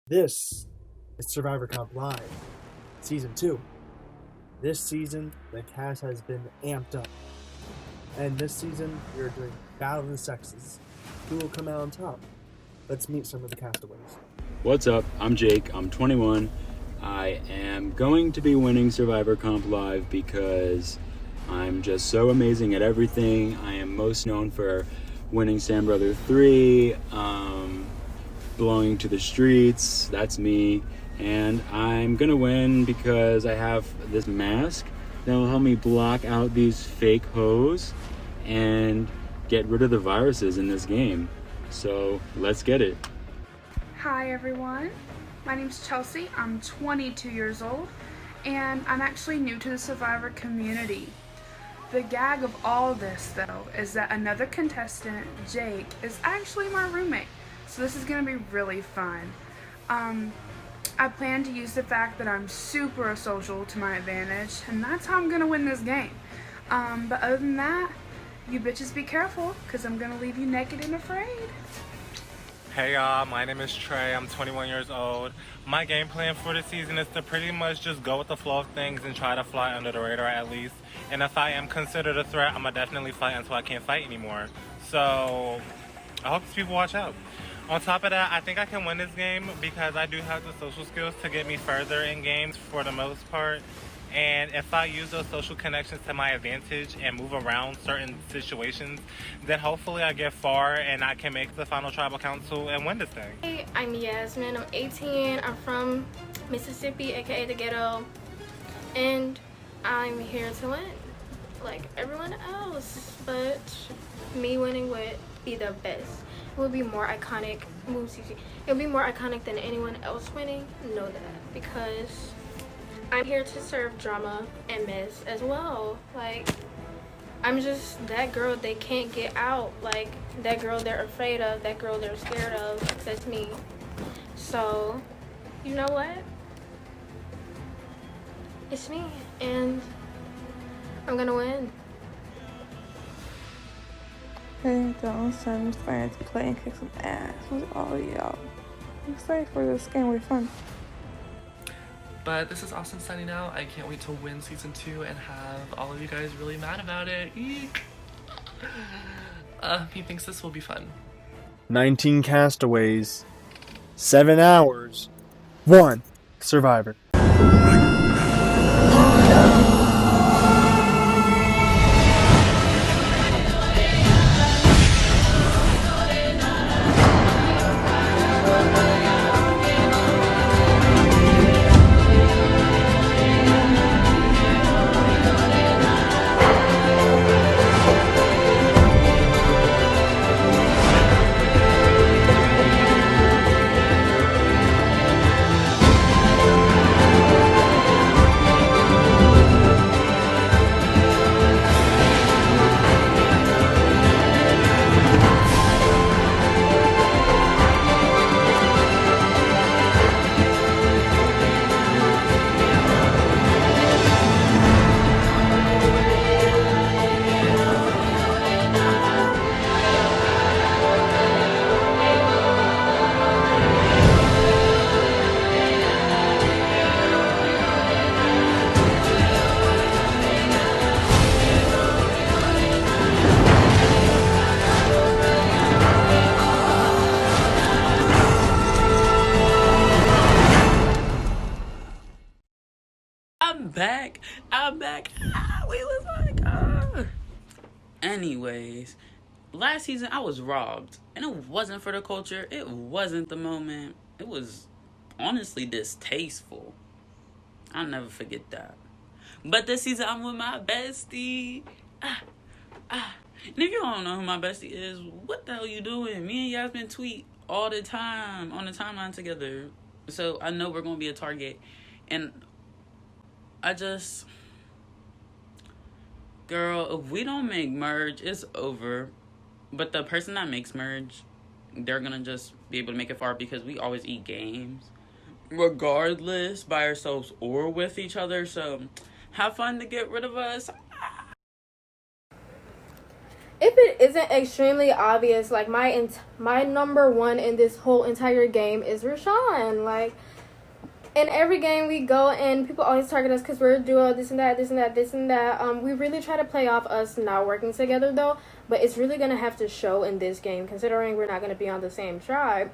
This is SurvivorComp Live, Season 2. This season, the cast has been amped up. And this season, we are doing Battle of the Sexes. Who will come out on top? Let's meet some of the castaways. What's up? I'm Jake. I'm 21. I am going to be winning SurvivorComp Live because I'm just so amazing at everything. I am most known for winning Sam Brother 3, belonging to the streets, that's me, and I'm gonna win because I have this mask that will help me block out these fake hoes and get rid of the viruses in this game. So let's get it. Hi everyone, my name's Chelsea. I'm 22 years old and I'm actually new to the Survivor community. The gag of all this though is that another contestant, Jake, is actually my roommate. So this is going to be really fun. I plan to use the fact that I'm super social to my advantage, and that's how I'm going to win this game. But other than that, you bitches be careful, because I'm going to leave you naked and afraid. Hey y'all, my name is Trey. I'm 21 years old. My game plan for this season is to pretty much just go with the flow of things and try to fly under the radar at least. And if I am considered a threat, I'm going to definitely fight until I can't fight anymore. So I hope these people watch out. On top of that, I think I can win this game because I do have the social skills to get me further in games for the most part. And if I use those social connections to my advantage and move around certain situations, then hopefully I get far and I can make the final tribal council and win this thing. Hey, I'm Yasmin. I'm 18. I'm from Mississippi, aka the ghetto. And I'm here to win, like everyone else. But me winning would be the best. It would be more iconic. It would be more iconic than anyone else winning. Know that, because I'm here to serve drama and mess as well. Like, I'm just that girl they can't get out. Like, that girl they're afraid of. That girl they're scared of. That's me. So, you know what? It's me, and I'm gonna win. Hey, so I'm excited to play and kick some ass with all of y'all. I'm excited for this game, we're fun. But this is Austin signing out. I can't wait to win season 2 and have all of you guys really mad about it. Eek. He thinks this will be fun. 19 castaways, 7 hours, 1 survivor. I'm back. We was like, Anyways, last season I was robbed. And it wasn't for the culture. It wasn't the moment. It was honestly distasteful. I'll never forget that. But this season I'm with my bestie. And if you don't know who my bestie is, what the hell you doing? Me and Yasmin tweet all the time on the timeline together. So I know we're going to be a target. And girl, if we don't make merge, it's over. But the person that makes merge, they're gonna just be able to make it far because we always eat games, regardless, by ourselves or with each other. So have fun to get rid of us. If it it isn't extremely obvious, like my number one in this whole entire game is Rashawn. Like, in every game we go and people always target us because we're a duo, this and that, this and that, this and that. We really try to play off us not working together though, but it's really gonna have to show in this game considering we're not gonna be on the same tribe.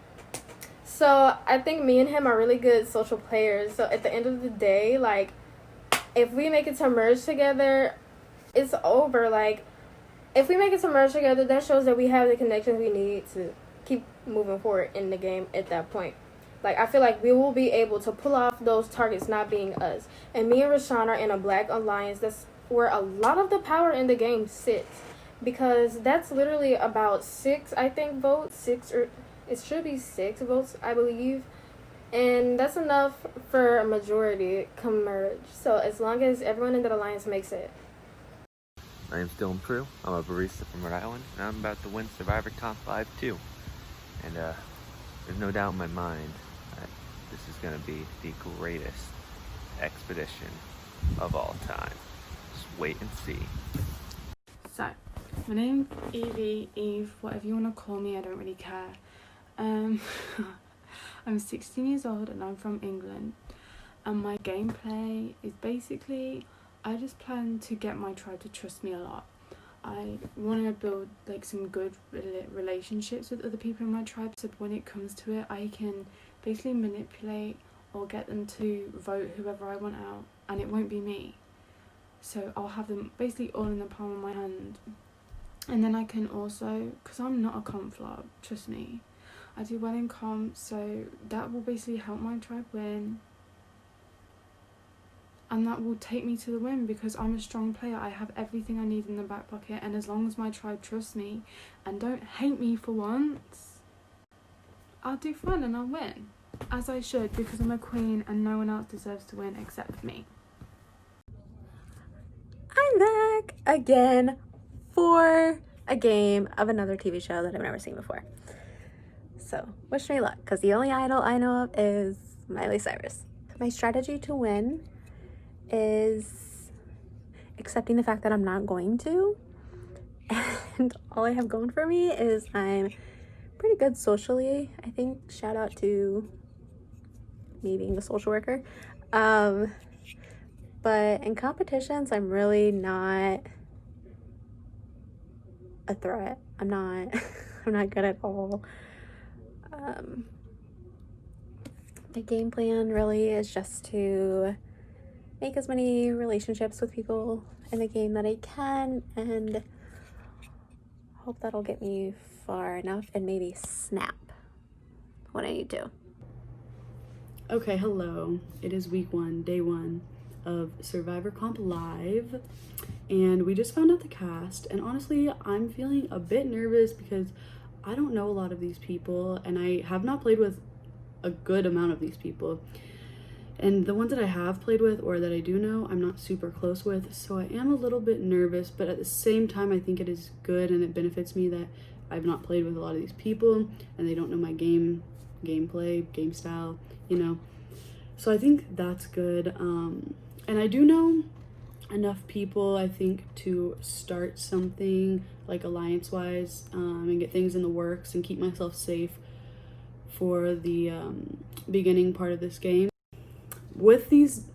So I think me and him are really good social players. So at the end of the day, like, if we make it to merge together, it's over. Like, if we make it to merge together, that shows that we have the connections we need to keep moving forward in the game at that point. Like, I feel like we will be able to pull off those targets not being us. And me and Rashawn are in a black alliance. That's where a lot of the power in the game sits. Because that's literally about 6, I think, votes. 6, or it should be 6 votes, I believe. And that's enough for a majority to merge. So as long as everyone in that alliance makes it. I am still Prue. I'm a barista from Rhode Island, and I'm about to win SurvivorComp Live too. And there's no doubt in my mind that this is going to be the greatest expedition of all time. Just wait and see. So, my name's Evie, Eve, whatever you want to call me, I don't really care. I'm 16 years old and I'm from England. And my gameplay is basically, I just plan to get my tribe to trust me a lot. I want to build like some good relationships with other people in my tribe, so when it comes to it, I can basically manipulate or get them to vote whoever I want out, and it won't be me. So I'll have them basically all in the palm of my hand. And then I can also, because I'm not a comp flop, trust me, I do well in comp, so that will basically help my tribe win. And that will take me to the win because I'm a strong player. I have everything I need in the back pocket, and as long as my tribe trusts me and don't hate me for once, I'll do fine and I'll win. As I should, because I'm a queen and no one else deserves to win except me. I'm back again for a game of another TV show that I've never seen before. So wish me luck, because the only idol I know of is Miley Cyrus. My strategy to win is accepting the fact that I'm not going to, and all I have going for me is I'm pretty good socially, I think. Shout out to me being a social worker. But in competitions, I'm really not a threat. I'm not good at all. The game plan really is just to make as many relationships with people in the game that I can, and hope that'll get me far enough and maybe snap when I need to. Okay, hello. It is week 1, day 1 of SurvivorComp Live, and we just found out the cast, and honestly, I'm feeling a bit nervous because I don't know a lot of these people, and I have not played with a good amount of these people. And the ones that I have played with or that I do know, I'm not super close with, so I am a little bit nervous, but at the same time, I think it is good and it benefits me that I've not played with a lot of these people and they don't know my gameplay, game style, you know. So I think that's good. And I do know enough people, I think, to start something like alliance-wise and get things in the works and keep myself safe for the beginning part of this game. With these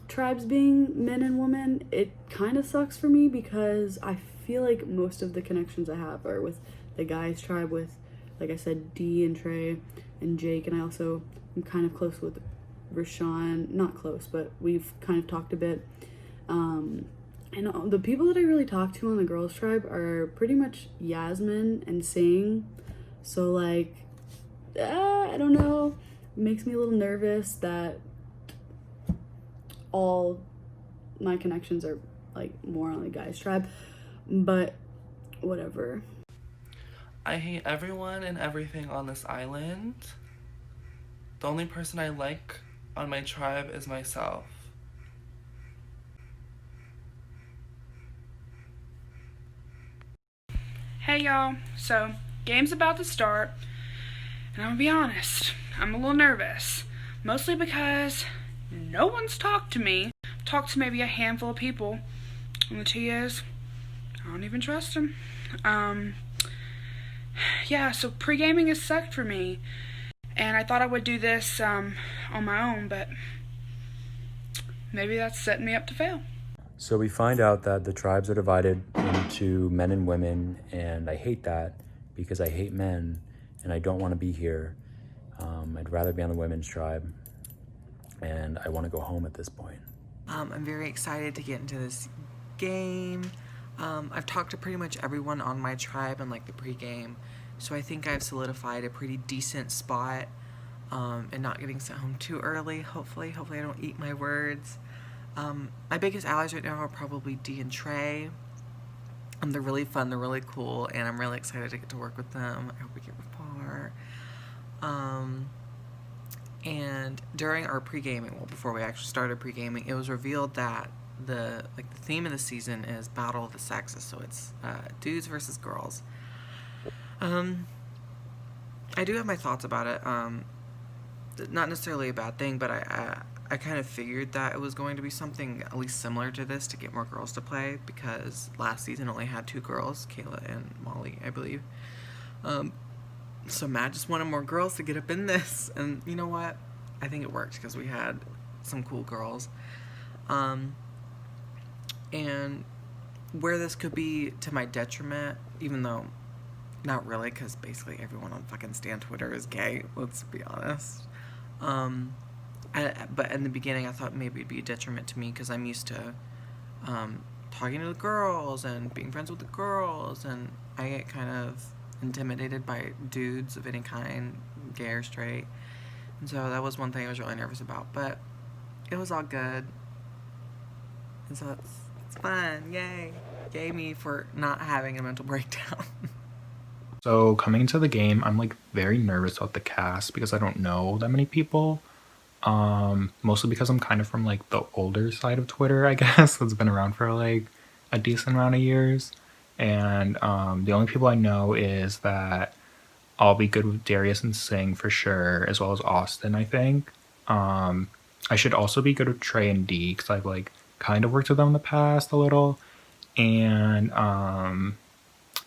tribes being men and women, it kind of sucks for me because I feel like most of the connections I have are with the guys tribe, with, like I said, Dee and Trey and Jake, and I also am kind of close with Rashawn. Not close, but we've kind of talked a bit. And the people that I really talk to on the girls tribe are pretty much Yasmin and Sing. So like, I don't know, it makes me a little nervous that all my connections are like more on the guys tribe, but whatever. I hate everyone and everything on this island. The only person I like on my tribe is myself. Hey y'all, so game's about to start, and I'm gonna be honest, I'm a little nervous, mostly because no one's talked to me. I've talked to maybe a handful of people, and the tea is, I don't even trust them. Yeah, so pre-gaming has sucked for me. And I thought I would do this on my own, but maybe that's setting me up to fail. So we find out that the tribes are divided into men and women, and I hate that because I hate men and I don't want to be here. I'd rather be on the women's tribe, and I want to go home at this point. I'm very excited to get into this game. I've talked to pretty much everyone on my tribe in like the pregame, so I think I've solidified a pretty decent spot and not getting sent home too early. Hopefully I don't eat my words. My biggest allies right now are probably Dee and Trey. They're really fun, they're really cool, and I'm really excited to get to work with them. I hope we get rapport. And during our pre-gaming, well, before we actually started pre-gaming, it was revealed that the theme of the season is Battle of the Sexes, so it's dudes versus girls. I do have my thoughts about it. Not necessarily a bad thing, but I kind of figured that it was going to be something at least similar to this to get more girls to play, because last season only had 2 girls, Kayla and Molly, I believe. So Matt just wanted more girls to get up in this, and you know what? I think it worked because we had some cool girls. And where this could be to my detriment, even though not really, because basically everyone on fucking Stan Twitter is gay, let's be honest. But in the beginning I thought maybe it'd be a detriment to me because I'm used to talking to the girls and being friends with the girls, and I get kind of intimidated by dudes of any kind, gay or straight, and so that was one thing I was really nervous about, but it was all good, and so it's fun. Yay me for not having a mental breakdown. So coming into the game, I'm like very nervous about the cast because I don't know that many people, mostly because I'm kind of from like the older side of Twitter, I guess, that's been around for like a decent amount of years. And the only people I know is that I'll be good with Darius and Singh for sure, as well as Austin, I think. I should also be good with Trey and Dee because I've like kind of worked with them in the past a little. And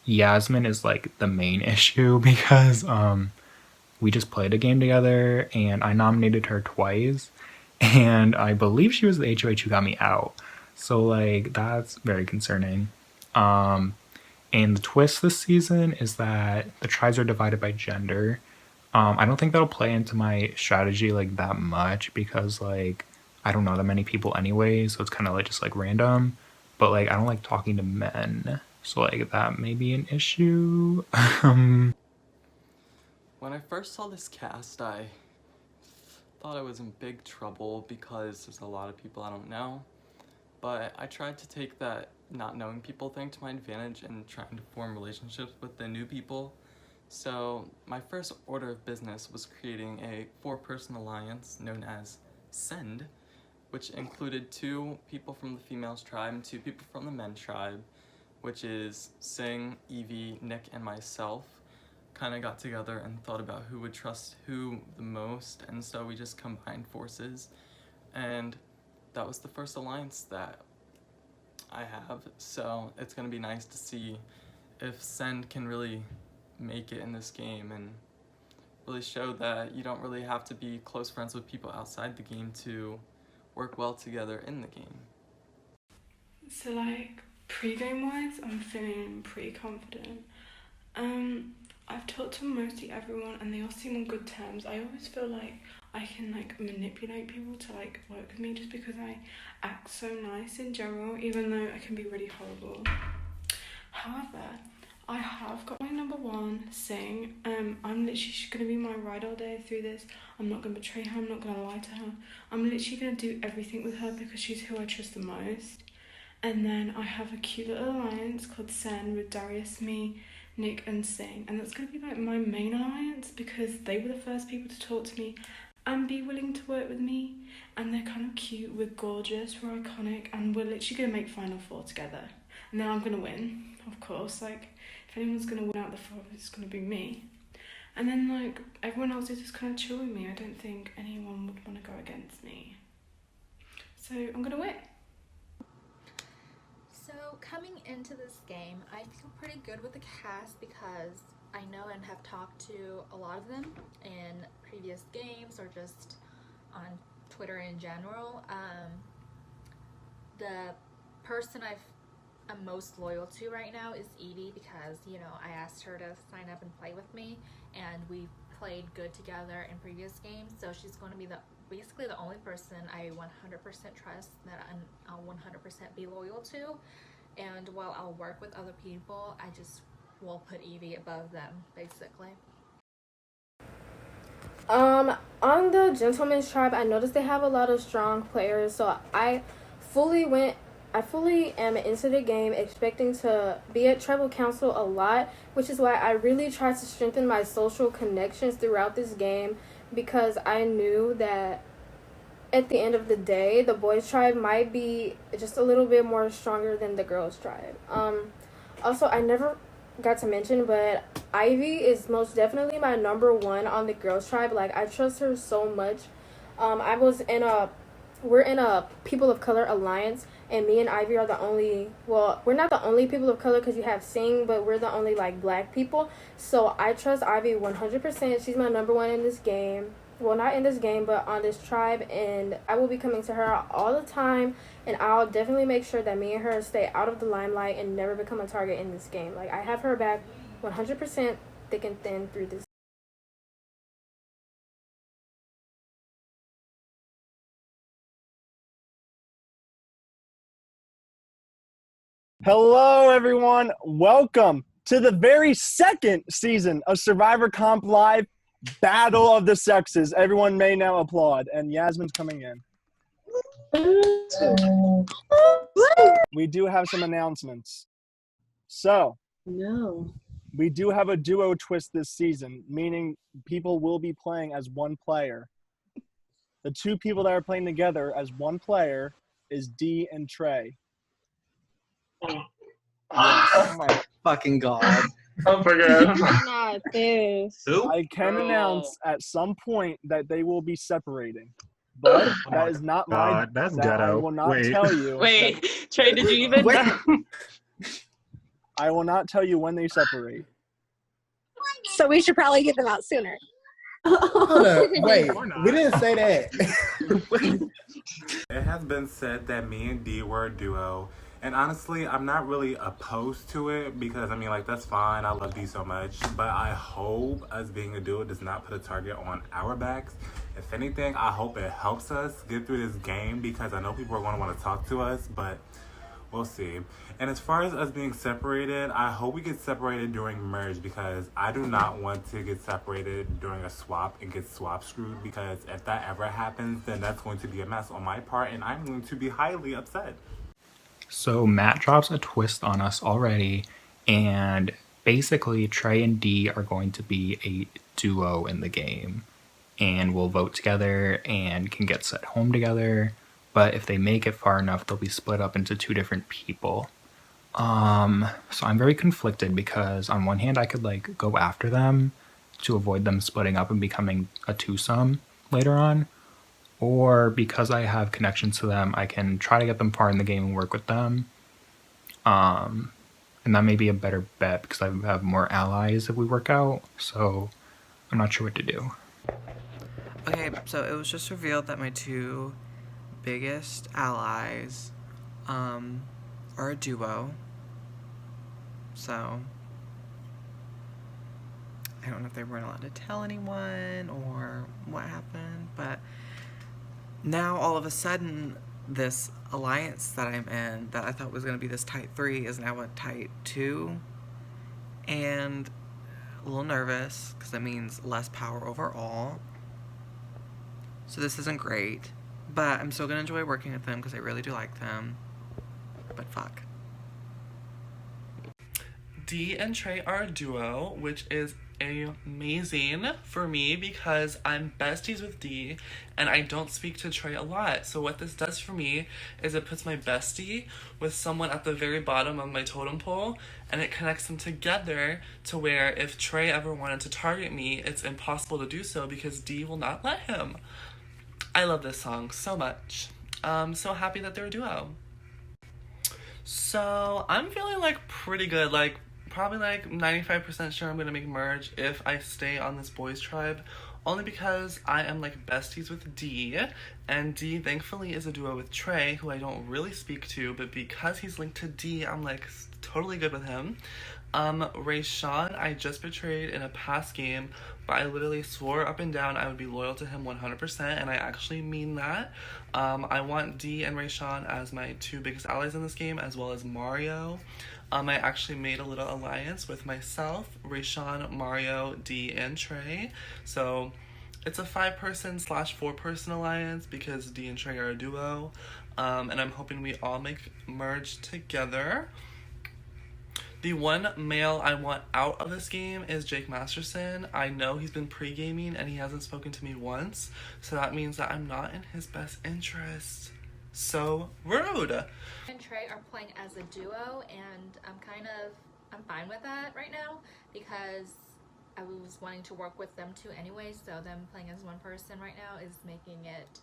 Yasmin is like the main issue because we just played a game together and I nominated her twice, and I believe she was the HOH who got me out. So like that's very concerning. And the twist this season is that the tribes are divided by gender. I don't think that'll play into my strategy like that much because like I don't know that many people anyway, so it's kind of like just like random. But like I don't like talking to men, so like that may be an issue. When I first saw this cast, I thought I was in big trouble because there's a lot of people I don't know. But I tried to take that not knowing people thing to my advantage and trying to form relationships with the new people. So my first order of business was creating a 4-person alliance known as Send, which included 2 people from the females tribe and 2 people from the men's tribe, which is Singh, Evie, Nick, and myself. Kind of got together and thought about who would trust who the most, and so we just combined forces, and that was the first alliance that I have. So it's gonna be nice to see if Send can really make it in this game and really show that you don't really have to be close friends with people outside the game to work well together in the game. So like pre-game wise, I'm feeling pretty confident. I've talked to mostly everyone and they all seem on good terms. I always feel like I can like manipulate people to like work with me just because I act so nice in general, even though I can be really horrible. However, I have got my number 1, Sing. I'm literally gonna be my ride all day through this. I'm not gonna betray her, I'm not gonna lie to her. I'm literally gonna do everything with her because she's who I trust the most. And then I have a cute little alliance called Sen with Darius, me, Nick and Singh, and that's going to be like my main alliance because they were the first people to talk to me and be willing to work with me, and they're kind of cute, we're gorgeous, we're iconic, and we're literally going to make Final 4 together, and then I'm going to win, of course. Like if anyone's going to win out the 4, it's going to be me. And then like everyone else is just kind of chill with me. I don't think anyone would want to go against me, so I'm going to win. So coming into this game, I feel pretty good with the cast because I know and have talked to a lot of them in previous games or just on Twitter in general. The person I'm most loyal to right now is Evie because, you know, I asked her to sign up and play with me, and we played good together in previous games, so she's going to be basically the only person I 100% trust that I'll 100% be loyal to. And while I'll work with other people, I just will put Evie above them, basically. On the Gentleman's Tribe, I noticed they have a lot of strong players, so I fully am into the game expecting to be at Tribal Council a lot, which is why I really tried to strengthen my social connections throughout this game, because I knew that at the end of the day, the boys' tribe might be just a little bit more stronger than the girls' tribe. Also, I never got to mention, but Ivy is most definitely my number one on the girls' tribe. Like, I trust her so much. We're in a People of Color alliance, and me and Ivy are the only, well, we're not the only people of color because you have Sing, but we're the only, like, black people. So I trust Ivy 100%. She's my number one in this game. Well, not in this game, but on this tribe, and I will be coming to her all the time, and I'll definitely make sure that me and her stay out of the limelight and never become a target in this game. Like, I have her back 100% thick and thin through this. Hello, everyone. Welcome to the very second season of SurvivorComp Live Battle of the Sexes. Everyone may now applaud, and Yasmin's coming in. We do have some announcements. So, we do have a duo twist this season, meaning people will be playing as one player. The two people that are playing together as one player is Dee and Trey. Oh my fucking god. Oh my god. Not this. I can announce at some point that they will be separating. But that is not my that's that ghetto. I will not tell you. Wait, Trey, did you even know? I will not tell you when they separate. So we should probably get them out sooner. Hold up, wait, we didn't say that. It has been said that me and Dee were a duo. And honestly, I'm not really opposed to it because, I mean, like, that's fine. I love Dee so much. But I hope us being a duo does not put a target on our backs. If anything, I hope it helps us get through this game because I know people are going to want to talk to us, but we'll see. And as far as us being separated, I hope we get separated during merge because I do not want to get separated during a swap and get swap screwed because if that ever happens, then that's going to be a mess on my part and I'm going to be highly upset. So Matt drops a twist on us already, and basically Trey and Dee are going to be a duo in the game, and we'll vote together and can get sent home together, but if they make it far enough, they'll be split up into two different people. So I'm very conflicted because on one hand I could like go after them to avoid them splitting up and becoming a twosome later on, or because I have connections to them, I can try to get them far in the game and work with them. And that may be a better bet because I have more allies if we work out, so I'm not sure what to do. Okay, so it was just revealed that my two biggest allies are a duo. So I don't know if they weren't allowed to tell anyone or what happened, but now all of a sudden this alliance that I'm in that I thought was going to be this tight 3 is now a tight 2, and a little nervous because that means less power overall. So this isn't great, but I'm still going to enjoy working with them because I really do like them, but fuck. Dee and Trey are a duo, which is amazing for me because I'm besties with Dee and I don't speak to Trey a lot. So what this does for me is it puts my bestie with someone at the very bottom of my totem pole and it connects them together to where if Trey ever wanted to target me, it's impossible to do so because Dee will not let him. I love this song so much. So happy that they're a duo. So I'm feeling like pretty good. Like probably like 95% sure I'm gonna make merge if I stay on this boys tribe. Only because I am like besties with D, and D thankfully is a duo with Trey, who I don't really speak to, but because he's linked to D, I'm like totally good with him. Rayshawn, I just betrayed in a past game, but I literally swore up and down I would be loyal to him 100%, and I actually mean that. I want D and Rayshawn as my two biggest allies in this game, as well as Mario. I actually made a little alliance with myself, Rayshawn, Mario, D, and Trey. So it's a 5-person / 4-person alliance because D and Trey are a duo. And I'm hoping we all make merge together. The one male I want out of this game is Jake Masterson. I know he's been pre-gaming and he hasn't spoken to me once, so that means that I'm not in his best interest. So rude. And Trey are playing as a duo, and I'm fine with that right now because I was wanting to work with them too anyway, so them playing as one person right now is making it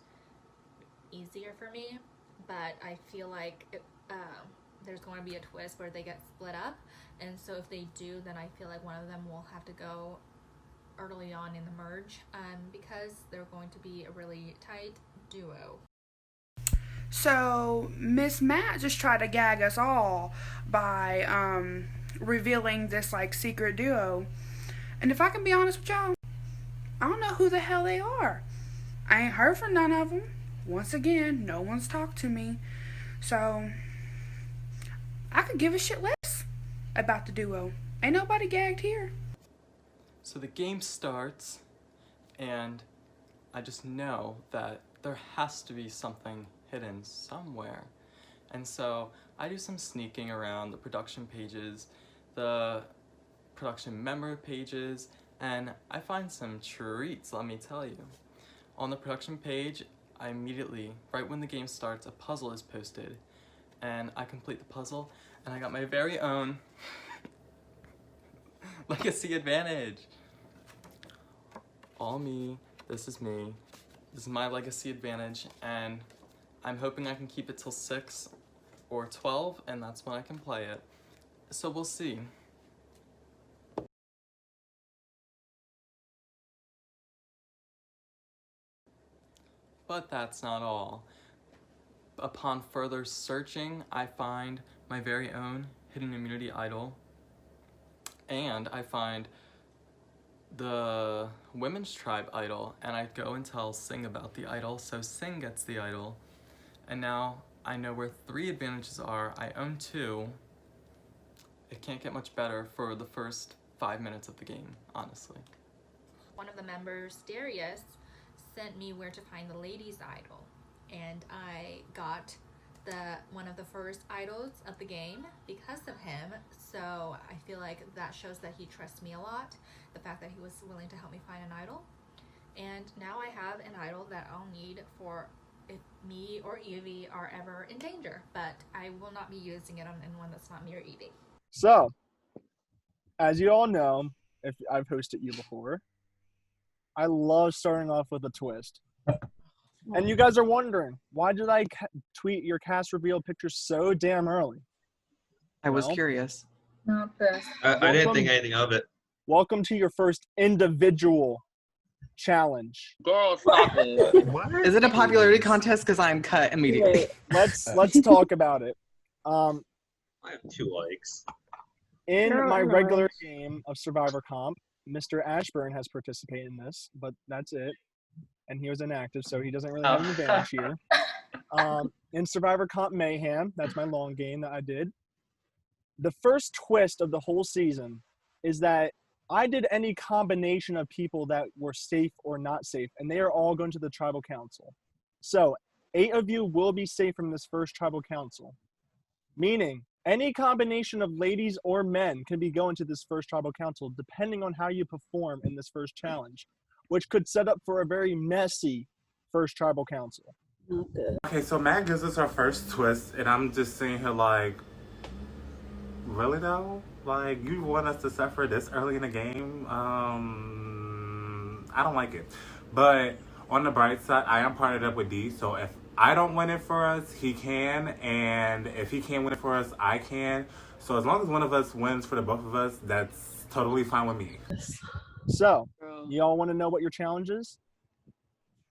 easier for me. But I feel like there's going to be a twist where they get split up, and so if they do, then I feel like one of them will have to go early on in the merge because they're going to be a really tight duo. So Miss Matt just tried to gag us all by revealing this like secret duo. And if I can be honest with y'all, I don't know who the hell they are. I ain't heard from none of them. Once again, no one's talked to me. So I could give a shit less about the duo. Ain't nobody gagged here. So the game starts, and I just know that there has to be something hidden somewhere. And so I do some sneaking around the production pages, the production member pages, and I find some treats, let me tell you. On the production page, I immediately, right when the game starts, a puzzle is posted, and I complete the puzzle, and I got my very own legacy advantage. All me, this is me. This is my legacy advantage, and I'm hoping I can keep it till 6 or 12, and that's when I can play it. So we'll see. But that's not all. Upon further searching, I find my very own hidden immunity idol, and I find the women's tribe idol, and I go and tell Sing about the idol, so Sing gets the idol. And now I know where 3 advantages are. I own 2. It can't get much better for the first 5 minutes of the game, honestly. One of the members, Darius, sent me where to find the ladies' idol, and I got one of the first idols of the game because of him. So I feel like that shows that he trusts me a lot, the fact that he was willing to help me find an idol. And now I have an idol that I'll need for if me or Evie are ever in danger, but I will not be using it on anyone that's not me or Evie. So, as you all know, if I've hosted you before, I love starting off with a twist. And you guys are wondering, why did I tweet your cast reveal picture so damn early? I was curious. Not this. I didn't think anything of it. Welcome to your first individual challenge. Girl, stop it. What? Is it a popularity contest? Because I'm cut immediately. Let's talk about it. I have 2 likes. In my regular game of SurvivorComp, Mr. Ashburn has participated in this, but that's it. And he was inactive, so he doesn't really have an advantage here. In SurvivorComp Mayhem, that's my long game that I did. The first twist of the whole season is that I did any combination of people that were safe or not safe, and they are all going to the tribal council. So 8 of you will be safe from this first tribal council, meaning any combination of ladies or men can be going to this first tribal council depending on how you perform in this first challenge, which could set up for a very messy first tribal council. Okay, so Matt gives us her first twist, and I'm just sitting here like, really though? Like, you want us to suffer this early in the game? I don't like it. But on the bright side, I am partnered up with D, so if I don't win it for us, he can, and if he can't win it for us, I can. So as long as one of us wins for the both of us, that's totally fine with me. So, you all want to know what your challenge is?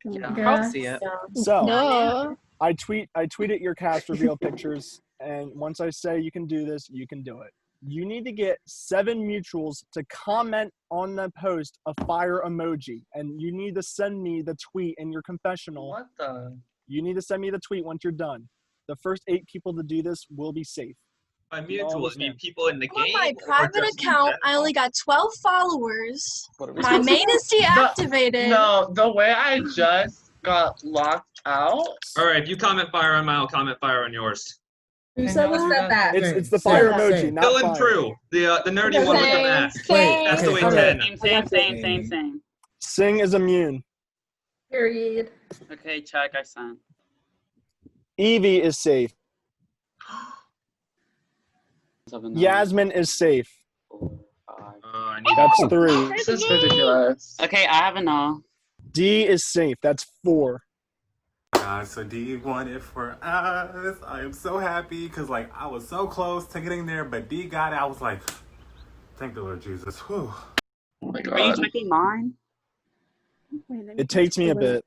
Yeah. See it. So, No. I tweeted your cast reveal pictures, and once I say you can do this, you can do it. You need to get 7 mutuals to comment on the post a fire emoji, and you need to send me the tweet in your confessional. What the? You need to send me the tweet once you're done. The first 8 people to do this will be safe. By You all mutual, I mean understand? people in the On game. my or private just in account, I general? only got 12 followers. What are we My supposed main is deactivated. No, the way I just got locked out. All right, if you comment fire on mine, I'll comment fire on yours. Who said that? It's the fire emoji, not Dylan fire. True, the nerdy one with the mask. That's the way Okay. 10. Same. Sing is immune. Period. Okay, check, I sent. Evie is safe. Yasmin is safe. That's 3. This is ridiculous. Okay, I have a no. D is safe. That's 4. So D won it for us. I am so happy because like I was so close to getting there, but D got it. I was like, thank the Lord Jesus. Whew. Oh my Are you checking mine? It takes me a bit.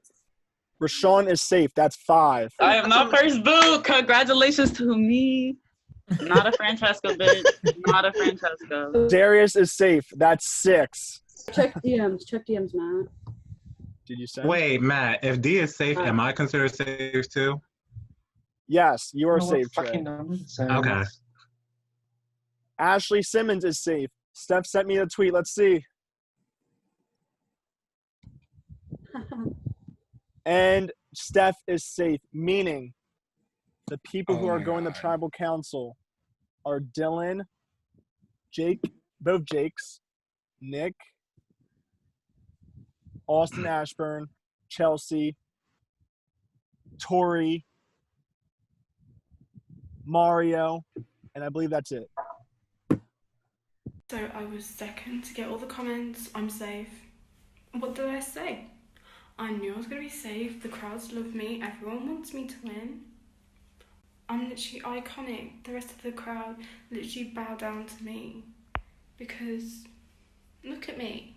Rashawn is safe. That's 5. I have my first boot. Congratulations to me. Not a Francesca, bitch. Not a Francesca. Darius is safe. That's 6. Check DMs, Matt. Did you say? Wait, Matt, if D is safe, am I considered safe too? Yes, you are safe, Trey. Okay. Ashley Simmons is safe. Steph sent me a tweet. Let's see. And Steph is safe, meaning the people who are going to tribal council are Dylan, Jake, both Jakes, Nick, Austin Ashburn, Chelsea, Tori, Mario, and I believe that's it. So I was second to get all the comments. I'm safe. What did I say? I knew I was going to be safe. The crowds love me. Everyone wants me to win. I'm literally iconic. The rest of the crowd literally bow down to me. Because look at me.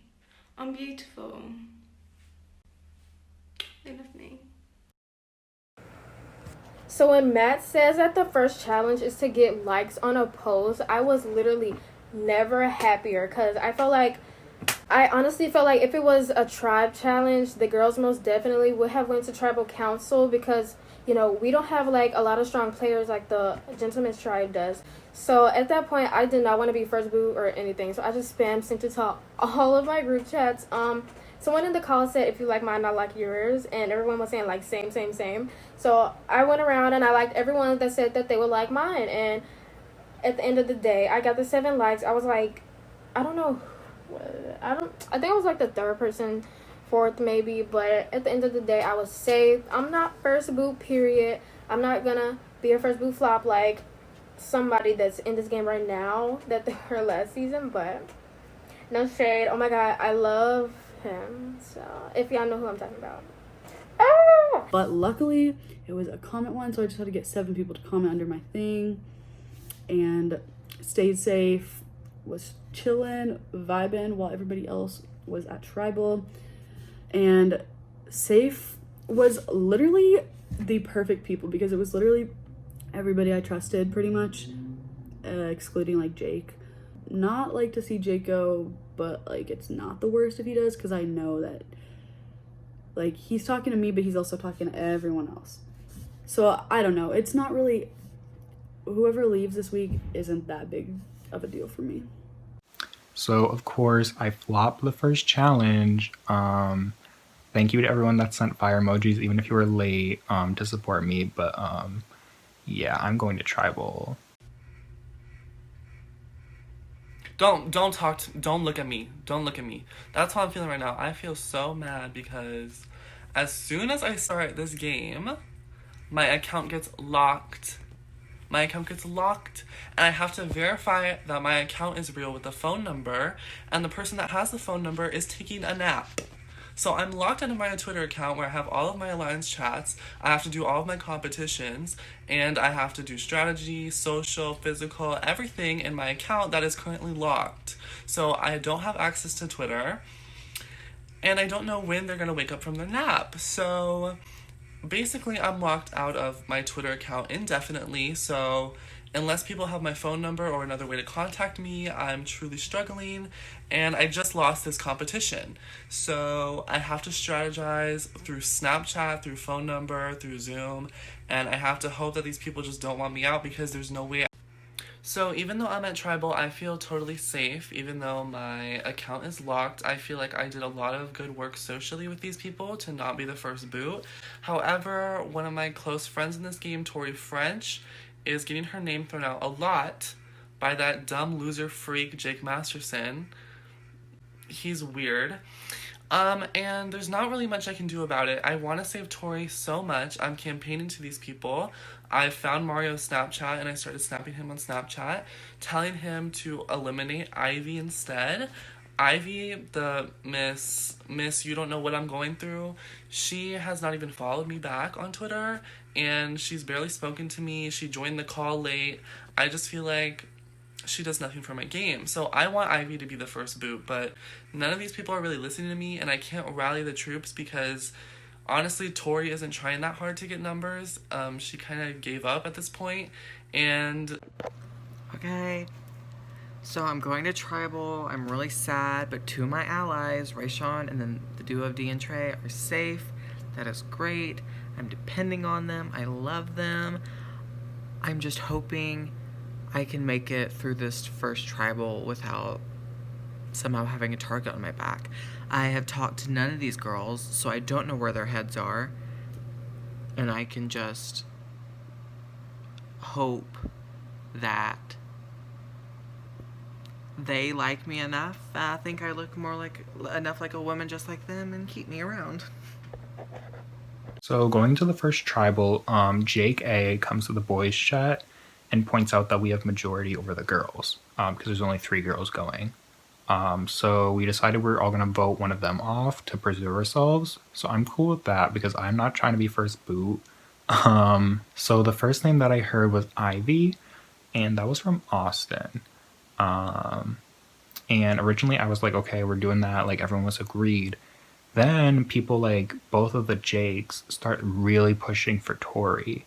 I'm beautiful. They love me. So when Matt says that the first challenge is to get likes on a post, I was literally never happier because I honestly felt like if it was a tribe challenge, the girls most definitely would have went to tribal council because, you know, we don't have like a lot of strong players like the Gentleman's Tribe does. So at that point, I did not want to be first boot or anything. So I just sent it to all of my group chats. Someone in the call said, if you like mine, I like yours. And everyone was saying like same. So I went around and I liked everyone that said that they would like mine. And at the end of the day, I got the 7 likes. I was like, I think I was like the 3rd person, 4th maybe, but at the end of the day, I was safe. I'm not first boot, period. I'm not gonna be a first boot flop like somebody that's in this game right now that they were last season, but no shade. Oh my god, I love him. So if y'all know who I'm talking about. But luckily, it was a comment one, so I just had to get 7 people to comment under my thing. And stayed safe, was chilling, vibing while everybody else was at tribal. And safe was literally the perfect people because it was literally everybody I trusted pretty much, excluding like Jake. Not like to see Jake go, but like it's not the worst if he does because I know that like he's talking to me, but he's also talking to everyone else. So I don't know. It's not really, whoever leaves this week isn't that big of a deal for me. So of course I flopped the first challenge. Thank you to everyone that sent fire emojis, even if you were late, to support me. But yeah, I'm going to tribal. Don't look at me. Don't look at me. That's how I'm feeling right now. I feel so mad because as soon as I start this game, my account gets locked. My account gets locked, and I have to verify that my account is real with the phone number, and the person that has the phone number is taking a nap. So I'm locked into my Twitter account where I have all of my alliance chats. I have to do all of my competitions, and I have to do strategy, social, physical, everything in my account that is currently locked. So I don't have access to Twitter, and I don't know when they're gonna wake up from their nap. So basically, I'm locked out of my Twitter account indefinitely. So unless people have my phone number or another way to contact me, I'm truly struggling, and I just lost this competition. So I have to strategize through Snapchat, through phone number, through Zoom, and I have to hope that these people just don't want me out because there's no way. So even though I'm at Tribal, I feel totally safe. Even though my account is locked, I feel like I did a lot of good work socially with these people to not be the first boot. However, one of my close friends in this game, Tori French, is getting her name thrown out a lot by that dumb loser freak Jake Masterson. He's weird. And there's not really much I can do about it. I want to save Tori so much. I'm campaigning to these people. I found Mario's Snapchat and I started snapping him on Snapchat, telling him to eliminate Ivy instead. Ivy, the miss, you don't know what I'm going through. She has not even followed me back on Twitter, and she's barely spoken to me. She joined the call late. I just feel like she does nothing for my game. So I want Ivy to be the first boot, but none of these people are really listening to me, and I can't rally the troops because honestly, Tori isn't trying that hard to get numbers. She kind of gave up at this point, and... Okay. So I'm going to Tribal. I'm really sad, but two of my allies, Rayshawn and then the duo of D and Trey, are safe. That is great. I'm depending on them. I love them. I'm just hoping I can make it through this first Tribal without somehow having a target on my back. I have talked to none of these girls, so I don't know where their heads are. And I can just hope that they like me enough. I think I look more like enough like a woman just like them and keep me around. So going to the first Tribal, Jake A comes to the boys chat and points out that we have majority over the girls, because there's only 3 girls going. So we decided we're all going to vote one of them off to preserve ourselves. So I'm cool with that because I'm not trying to be first boot. So the first name that I heard was Ivy, and that was from Austin. And originally I was like, okay, we're doing that. Like everyone was agreed. Then people like both of the Jakes start really pushing for Tori.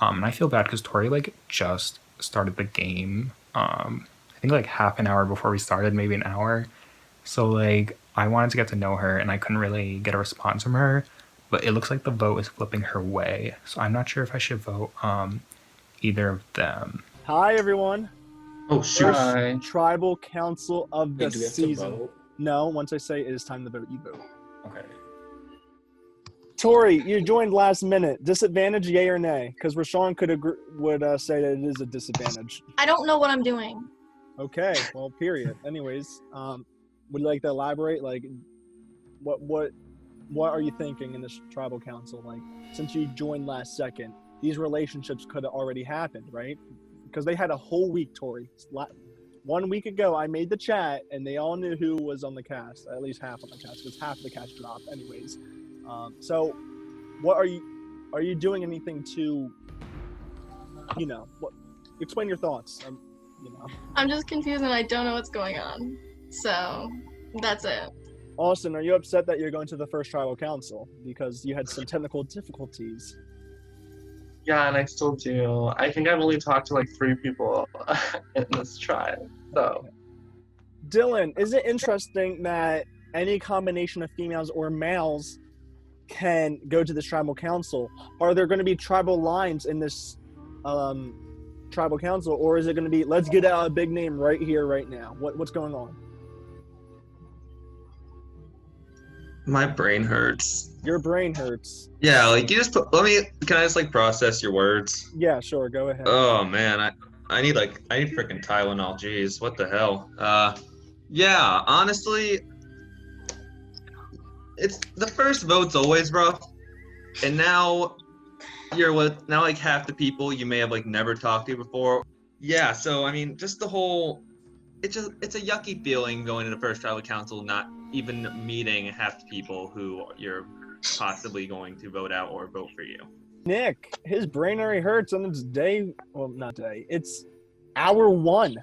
And I feel bad because Tori like just started the game. I think like half an hour before we started, maybe an hour. So like I wanted to get to know her and I couldn't really get a response from her, but it looks like the vote is flipping her way. So I'm not sure if I should vote either of them. Hi everyone. Oh shoot. First Tribal Council of the do we have to season. vote? No, once I say it is time to vote, you vote. Okay. Tori, you joined last minute. Disadvantage, yay or nay? Because Rashawn would say that it is a disadvantage. I don't know what I'm doing. Okay, well, period. Anyways, would you like to elaborate? Like, what are you thinking in this Tribal Council? Like, since you joined last second, these relationships could have already happened, right? Because they had a whole week, Tori. 1 week ago, I made the chat, and they all knew who was on the cast. At least half on the cast, because half of the cast dropped, anyways. So, what are you doing anything to, explain your thoughts? I'm just confused and I don't know what's going on. So, that's it. Austin, are you upset that you're going to the first Tribal Council because you had some technical difficulties? Yeah, and I still do. I think I've only talked to like 3 people in this tribe, so. Dylan, is it interesting that any combination of females or males can go to this Tribal Council? Are there going to be tribal lines in this Tribal Council, or is it going to be, let's get out a big name right here, right now? What's going on? My brain hurts. Your brain hurts. Yeah, like you just can I just like process your words? Yeah, sure, go ahead. Oh man, I need freaking Tylenol, jeez, what the hell? Yeah, honestly, it's the first vote's always rough. And now you're with like half the people you may have like never talked to before. Yeah, so I mean just the whole it's a yucky feeling going to the first Tribal Council not even meeting half the people who you're possibly going to vote out or vote for you. Nick, his brain already hurts on its it's hour one.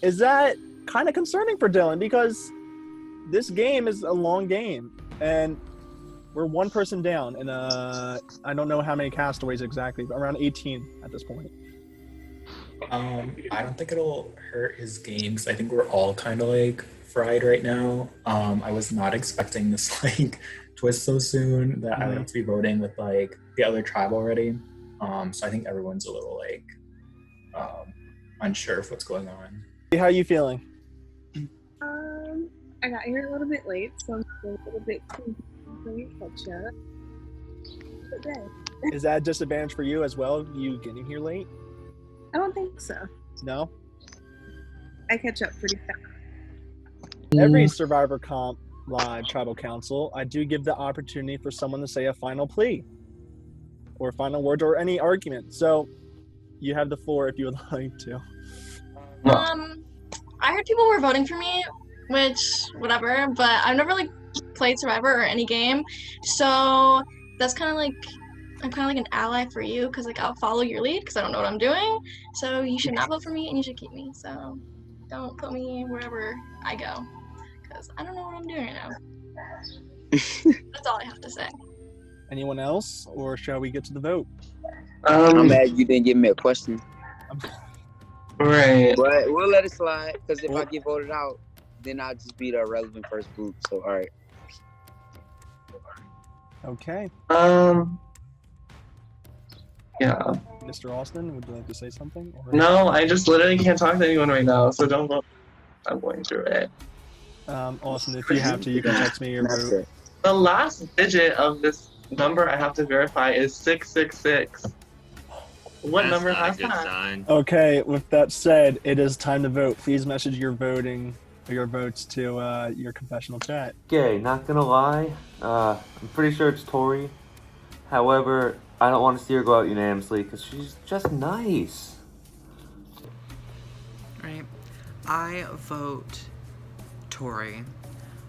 Is that kind of concerning for Dylan? Because this game is a long game, and we're one person down, and I don't know how many castaways exactly, but around 18 at this point. I don't think it'll hurt his game because I think we're all kind of like fried right now. I was not expecting this like twist so soon that I would have to be voting with like the other tribe already. So I think everyone's a little like unsure of what's going on. How are you feeling? I got here a little bit late, so I'm still a little bit confused. Catch up. Good day. Is that a disadvantage for you as well, you getting here late? I don't think so. No? I catch up pretty fast. Every Survivor Comp Live Tribal Council, I do give the opportunity for someone to say a final plea or final words or any argument. So you have the floor if you would like to. I heard people were voting for me, which whatever, but I've never like played Survivor or any game, so that's kind of like I'm kind of like an ally for you because like I'll follow your lead because I don't know what I'm doing. So you should not vote for me and you should keep me. So don't put me wherever I go because I don't know what I'm doing right now. That's all I have to say. Anyone else, or shall we get to the vote? I'm mad you didn't give me a question. Right. But we'll let it slide because if I get voted out, then I'll just be the irrelevant first group. So all right. Okay. Yeah. Mr. Austin, would you like to say something? Or... No, I just literally can't talk to anyone right now, so don't go. I'm going through it. Austin, if you have to, you can text me your vote. The last digit of this number I have to verify is 666. What That's number not a has good that? sign. Okay, with that said, it is time to vote. Please message your votes to your confessional chat. Okay, not gonna lie, I'm pretty sure it's Tori. However, I don't want to see her go out unanimously because she's just nice. Right. I vote Tori.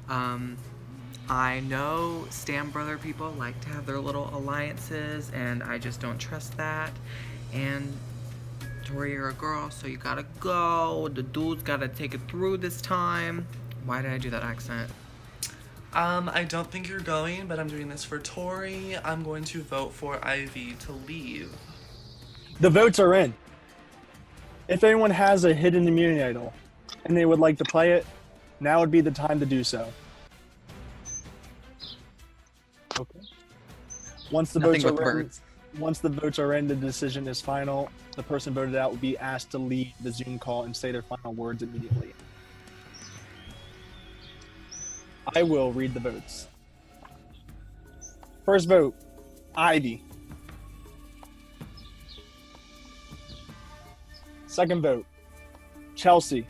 I know Stam Brother people like to have their little alliances, and I just don't trust that. And Tori, you're a girl, so you gotta go. The dude's gotta take it through this time. Why did I do that accent? I don't think you're going, but I'm doing this for Tori. I'm going to vote for Ivy to leave. The votes are in. If anyone has a hidden immunity idol and they would like to play it, now would be the time to do so. Okay. Once the votes are in, the decision is final. The person voted out will be asked to leave the Zoom call and say their final words immediately. I will read the votes. First vote, Ivy. Second vote, Chelsea.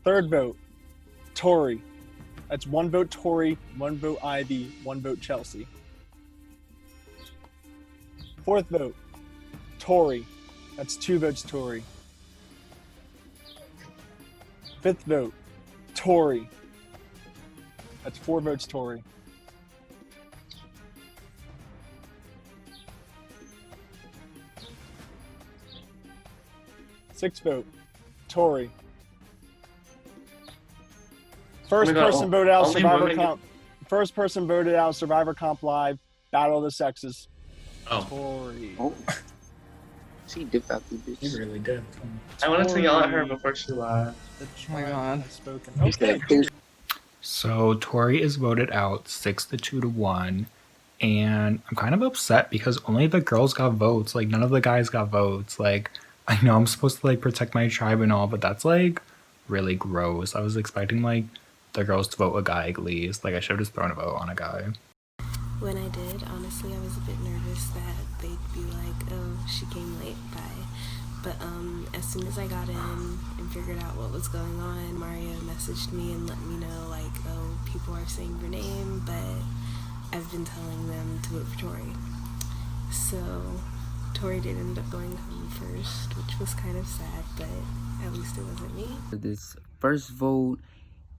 Third vote, Tori. That's one vote Tori, one vote Ivy, one vote Chelsea. Fourth vote, Tori. That's two votes Tori. Fifth vote, Tori. That's four votes Tori. Sixth vote, Tori. First person voted out Survivor Comp Live, Battle of the Sexes. Tori. She dipped out the bitch. She really did. I wanted to yell at her before she left. Oh my god. Okay. So Tori is voted out 6-2 to 1, and I'm kind of upset because only the girls got votes. Like none of the guys got votes. Like I know I'm supposed to like protect my tribe and all, but that's like really gross. I was expecting like the girls to vote a guy at least. Like I should have just thrown a vote on a guy. When I did, honestly, I was a bit nervous that they'd be like, oh, she came late, bye. But as soon as I got in and figured out what was going on, Mario messaged me and let me know, like, oh, people are saying your name, but I've been telling them to vote for Tori. So Tori did end up going home first, which was kind of sad, but at least it wasn't me. This first vote,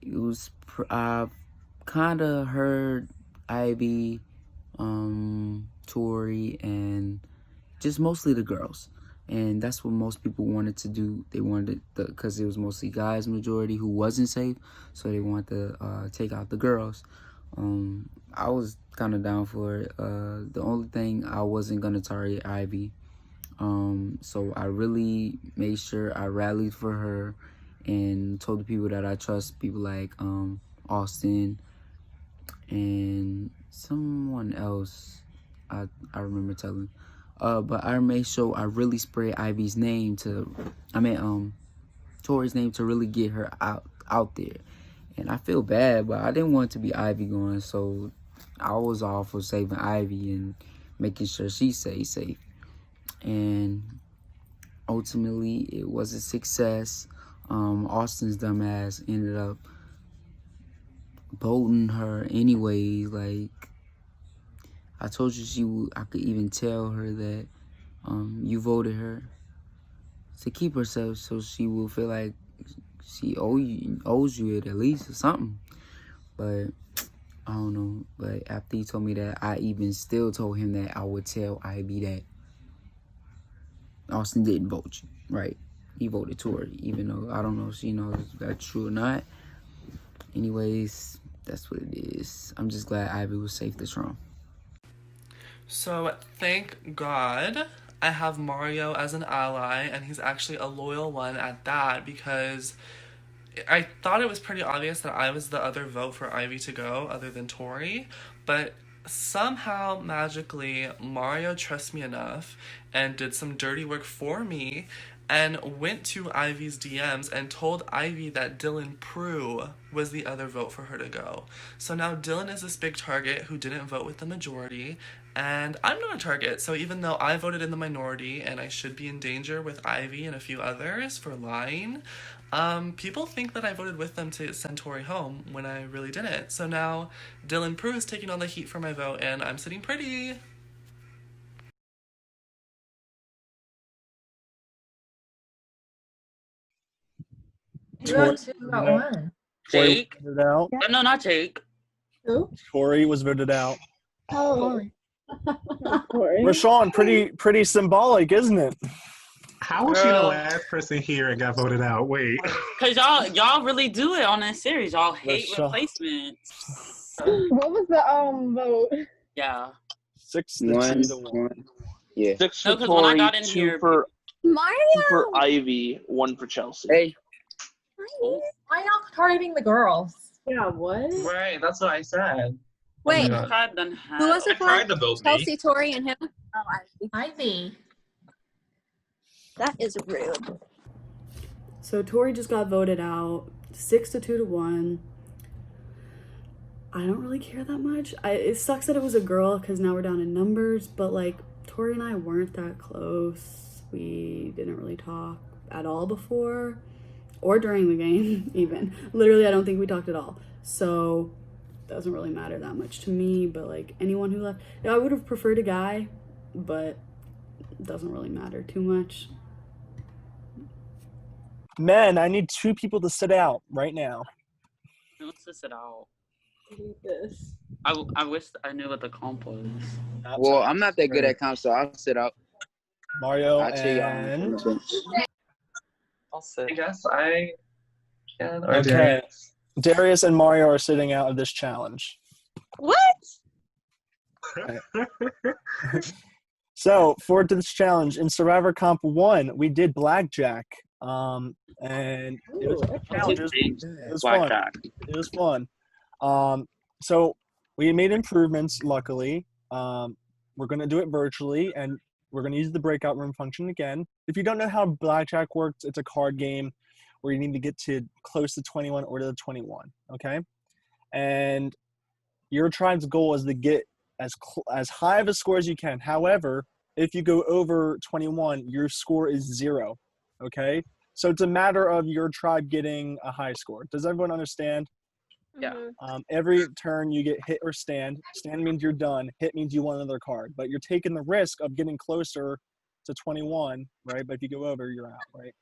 it was I kind of heard Ivy, Tori, and just mostly the girls. And that's what most people wanted to do. They wanted because it was mostly guys majority who wasn't safe, so they wanted to take out the girls. I was kind of down for it. The only thing I wasn't gonna target Ivy. So I really made sure I rallied for her and told the people that I trust, people like Austin and someone else I remember telling. But I made sure I really spread Ivy's name Tori's name to really get her out there. And I feel bad, but I didn't want it to be Ivy going, so I was all for saving Ivy and making sure she stays safe. And ultimately, it was a success. Austin's dumbass ended up voting her anyways. Like, I told you I could even tell her that you voted her to keep herself, so she will feel like she owes you it at least or something. But I don't know. But after he told me that, I even still told him that I would tell Ivy that Austin didn't vote you, right? He voted Tori, even though I don't know if she knows if that's true or not. Anyways, that's what it is. I'm just glad Ivy was safe this round. So thank God I have Mario as an ally, and he's actually a loyal one at that, because I thought it was pretty obvious that I was the other vote for Ivy to go other than Tori, but somehow magically Mario trusts me enough and did some dirty work for me and went to Ivy's DMs and told Ivy that Dylan Prue was the other vote for her to go. So now Dylan is this big target who didn't vote with the majority, and I'm not a target. So even though I voted in the minority and I should be in danger with Ivy and a few others for lying, people think that I voted with them to send Tori home when I really didn't. So now Dylan Prue is taking all the heat for my vote, and I'm sitting pretty. Tori, Jake? voted out. No, not Jake. Who? Tori was voted out. Oh. Rashawn, pretty symbolic, isn't it? How was she the last person here and got voted out? Wait. Cause y'all really do it on this series. Y'all hate replacements. What was the vote? Yeah. 6 to 2 to 1. Yeah. 6 No, for 'cause when I Tori, got in 2 here- for Mario! 2 for Ivy, 1 for Chelsea. Hey. Why not targeting the girls? Yeah, what? Right, that's what I said. Wait, Oh my God. who was it for? tried to vote me. Chelsea, Tori, and him? Oh, Ivy. That is rude. So Tori just got voted out 6 to 1. I don't really care that much. It sucks that it was a girl because now we're down in numbers, but like Tori and I weren't that close. We didn't really talk at all before or during the game even. Literally, I don't think we talked at all. So it doesn't really matter that much to me, but like anyone who left, I would have preferred a guy, but it doesn't really matter too much. Men, I need 2 people to sit out right now. Let's just sit out. Read this. I wish I knew what the comp was. Well, I'm not that good at comp, so I'll sit out. Mario I'll cheer y'all and... on the bench. I'll sit. I guess I can. Or Okay. Darius and Mario are sitting out of this challenge. What? So, for this challenge, in Survivor Comp 1, we did Blackjack. And it was a challenge. It was fun. It was fun. So, we made improvements, luckily. We're going to do it virtually, and we're going to use the breakout room function again. If you don't know how Blackjack works, it's a card game where you need to get to close to 21 or to the 21, okay? And your tribe's goal is to get as high of a score as you can. However, if you go over 21, your score is 0, okay? So it's a matter of your tribe getting a high score. Does everyone understand? Yeah. Every turn you get hit or stand. Stand means you're done. Hit means you won another card. But you're taking the risk of getting closer to 21, right? But if you go over, you're out, right?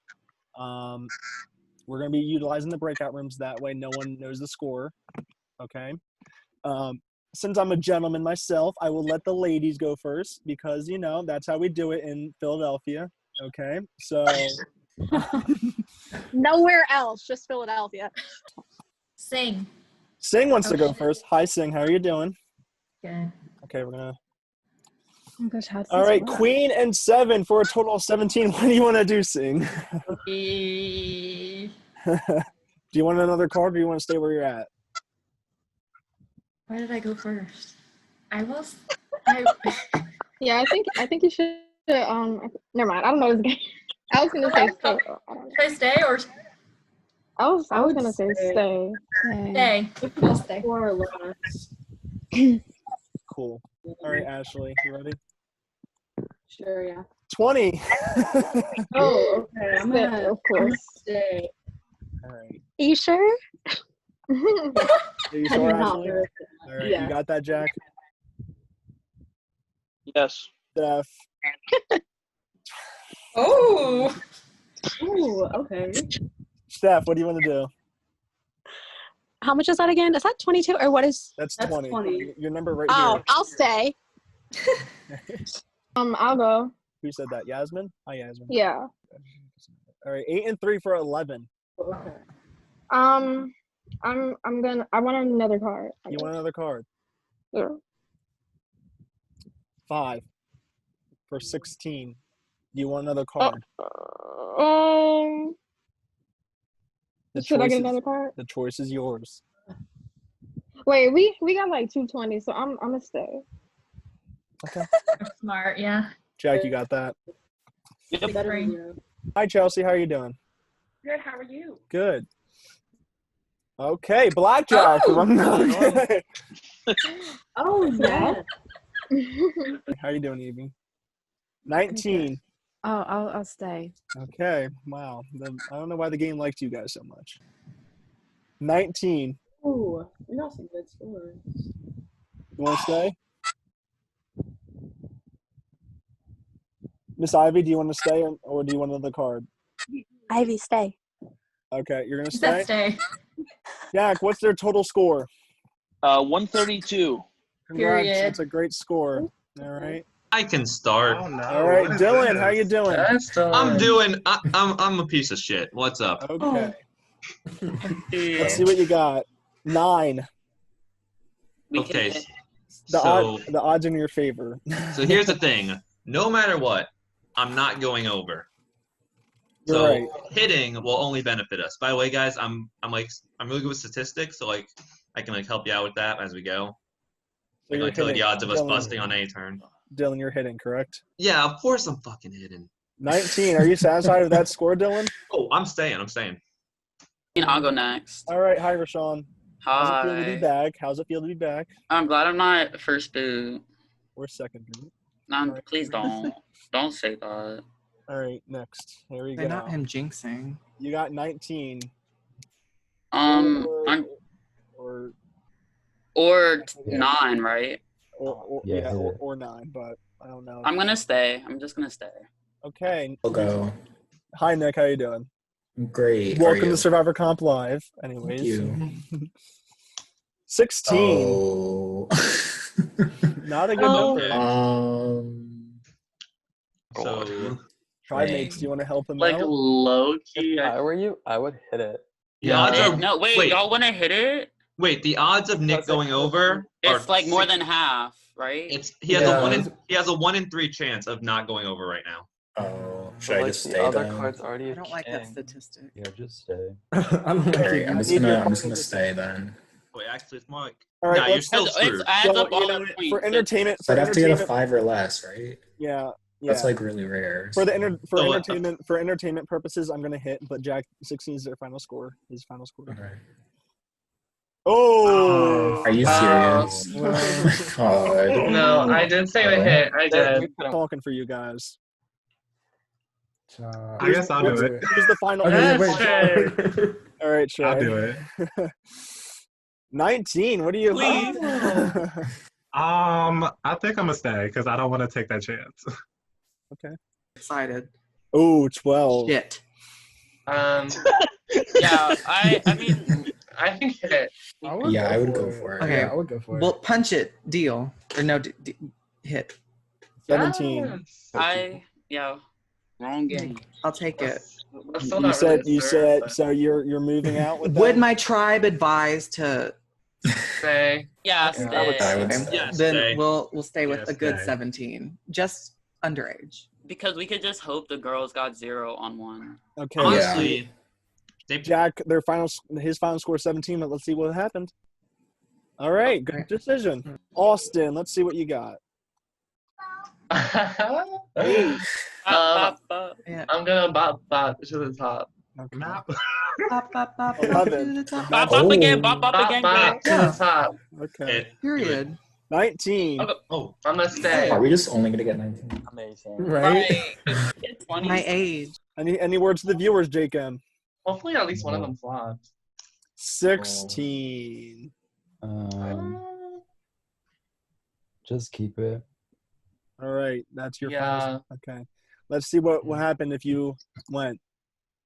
We're going to be utilizing the breakout rooms. That way no one knows the score, okay? Since I'm a gentleman myself, I will let the ladies go first because, you know, that's how we do it in Philadelphia, okay? So... Nowhere else, just Philadelphia. Sing. Sing wants to go first. Hi, Sing. How are you doing? Good. Okay, we're going to... Oh my gosh, how's All this right, work? Queen and 7 for a total of 17. What do you want to do, Sing? Do you want another card or do you want to stay where you're at? Why did I go first? I was. Yeah, I think you should. Never mind. I don't know this game. I was gonna say stay. Should I stay or? I was would gonna say stay. Stay. I'll stay. Or less. Cool. All right, Ashley, you ready? Sure, yeah. 20. Oh, okay. I'm gonna, Of course. stay. All right. Are you sure? Are you sure, I'm not Ashley? worth All right, Yeah. you got that, Jack? Yes. Steph. Oh. Ooh, okay. Steph, what do you want to do? How much is that again? Is that 22 or what is? That's 20. Your number right Oh, here. I'll stay. I'll go. Who said that? Yasmin? Hi, Yasmin. Yeah. All right, 8 and 3 for 11. Okay. I want another card. You want another card? Yeah. 5 for 16. Do you want another card? Should I get another card? The choice is yours. Wait, we got like 220, so I'm gonna stay. Okay. Smart, yeah. Jack, you got that? Yep. Hi, Chelsea. How are you doing? Good. How are you? Good. Okay, blackjack. Oh! Oh, yeah. How are you doing, Evie? 19. Oh, I'll stay. Okay. Wow. I don't know why the game liked you guys so much. 19. Ooh, we got some good scores. You want to stay? Miss Ivy, do you want to stay or do you want another card? Ivy, stay. Okay, you're going to Stay. stay? Jack, what's their total score? 132. Congrats. Period. That's a great score. All right. I can start. All right, Dylan, how you doing? I'm doing. I'm a piece of shit. What's up? Okay. Let's see what you got. 9. Okay. The odds in your favor. So here's the thing. No matter what, I'm not going over. You're So right. hitting will only benefit us. By the way, guys, I'm really good with statistics, so like I can like help you out with that as we go. So Like, you're I tell you the hitting. odds of us Dylan, busting on any turn. Dylan, you're hitting, correct? Yeah, of course I'm fucking hitting. 19. Are you satisfied with that score, Dylan? Oh, I'm staying. I'm staying. I'll go next. All right. Hi, Rashawn. How's it feel to be Hi. back? How's it feel to be back? I'm glad I'm not first boot. Or second boot. No, please don't. Don't say that. All right, next. Here we They're go. not him jinxing. You got 19. I'm or Yeah. 9, right? Or Yeah. or 9, but I don't know. I'm gonna stay. I'm just gonna stay. Okay. I'll go. Hi, Nick. How you doing? Great. How are Welcome you? to Survivor Comp Live. Anyways. you. 16. Oh. Not a good number. So Trimates, do you want to help him Like out? low key. If I were you, I would hit it. the odds are No, wait, y'all wanna hit it? Wait, the odds of Nick going over are It's like more than half, right? he has a 1 in 3 chance of not going over right now. Oh, But, should I like, just the stay other then? card's already I don't like that king. statistic. Yeah, just stay. I'm Alright, I'm just gonna stay then. Wait, actually, it's more like All right, nah, you're let's- still It's screwed. adds Well, up all you know, the points. for entertainment, So I'd have to get a 5 or less, right? Yeah, That's yeah. like really rare. For the so- entertainment purposes, I'm gonna hit, but Jack 16 is their final score. His final score. Okay. Oh, Are you serious? Oh my god. No, I did say to hit. I did. Talking for you guys. I guess I'll do it. Who's the final? Okay, wait. wait. All right, Shay. I'll do it. 19. What do you? I think I'm gonna stay because I don't want to take that chance. Okay. Excited. Oh, 12. Shit. Yeah, I mean, I think hit. Yeah, I would go for it. Okay. Yeah, I would go for Well, it. punch it. Deal. Or no, hit. 17. Yeah. Wrong game. I'll take it. That's still You not really said you a serve, said but so you're moving out with Would that? my tribe advise to stay. Yeah, I would stay. stay. Yes, then stay. we'll stay with Yeah, a good stay. 17. Just underage. Because we could just hope the girls got 0 on 1. Okay. Honestly, Jack, his final score 17, but let's see what happened. All right, good decision. Austin, let's see what you got. I'm gonna bop to the top. Okay. Bop, bop, bop, bop 11. to the top. Bop again, bop again, girl. To the top. Okay. Period. 19. Oh, I'm gonna stay. Are we just only gonna get 19? Amazing. Right? It's funny. My age. Any words to the viewers, Jacob? Hopefully at least one of them flopped. 16. Just keep it. All right, that's your Yeah. final. Okay. Let's see what happened if you went.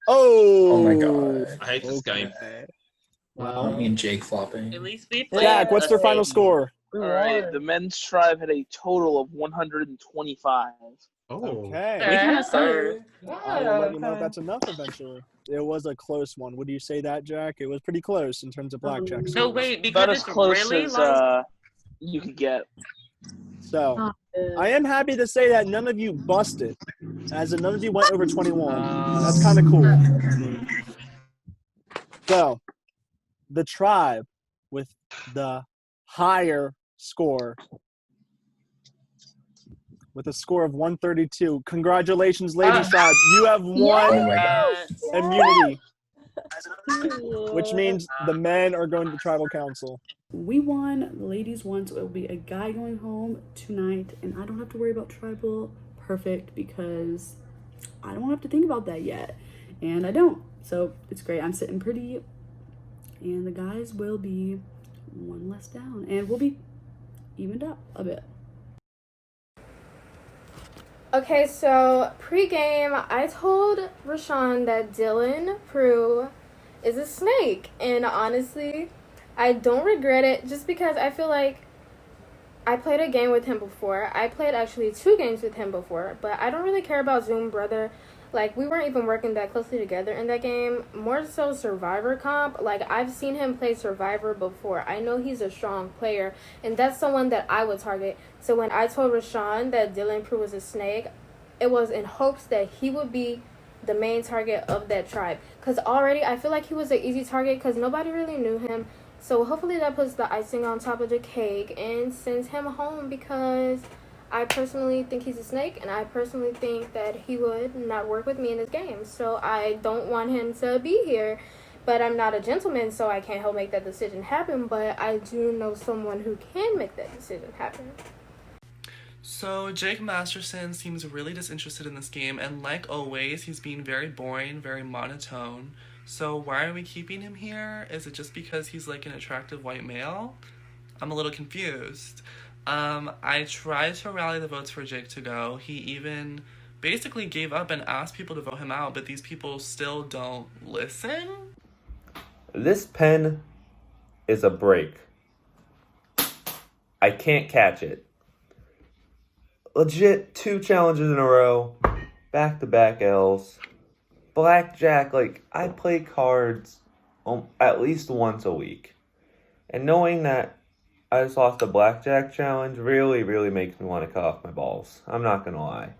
Oh! Oh my god. I hate this game. Wow. Me and Jake flopping. At least we played. Jack, what's their final score? All right, the men's tribe had a total of 125. Okay. We can serve. I will let you know if that's enough eventually. It was a close one. Would you say that, Jack? It was pretty close in terms of blackjack. No, scores. wait, About because as it's close really as like. you could get. So, I am happy to say that none of you busted, as in none of you went over 21. That's kind of cool. So, the tribe with the higher score, with a score of 132. Congratulations, ladies tribe. You have won Oh my god. immunity, which means the men are going to the tribal council. We won, the ladies won, so it will be a guy going home tonight, and I don't have to worry about tribal. Perfect, because I don't have to think about that yet, and I don't. So it's great. I'm sitting pretty, and the guys will be one less down, and we'll be evened up a bit. Okay, so pre-game, I told Rashawn that Dylan Prue is a snake, and honestly, I don't regret it just because I feel like I played a game with him before. I played actually 2 games with him before, but I don't really care about Zoom Brother. Like, we weren't even working that closely together in that game. More so SurvivorComp. Like, I've seen him play Survivor before. I know he's a strong player, and that's someone that I would target. So when I told Rashawn that Dylan Prue was a snake, it was in hopes that he would be the main target of that tribe. Because already I feel like he was an easy target because nobody really knew him. So hopefully that puts the icing on top of the cake and sends him home, because I personally think he's a snake, and I personally think that he would not work with me in this game. So I don't want him to be here, but I'm not a gentleman, so I can't help make that decision happen. But I do know someone who can make that decision happen. So Jake Masterson seems really disinterested in this game, and like always, he's being very boring, very monotone. So why are we keeping him here? Is it just because he's like an attractive white male? I'm a little confused. I tried to rally the votes for Jake to go. He even basically gave up and asked people to vote him out, but these people still don't listen? This pen is a break. I can't catch it. Legit 2 challenges in a row. Back-to-back L's. Blackjack, like, I play cards at least once a week. And knowing that I just lost a blackjack challenge really, really makes me want to cut off my balls. I'm not gonna lie.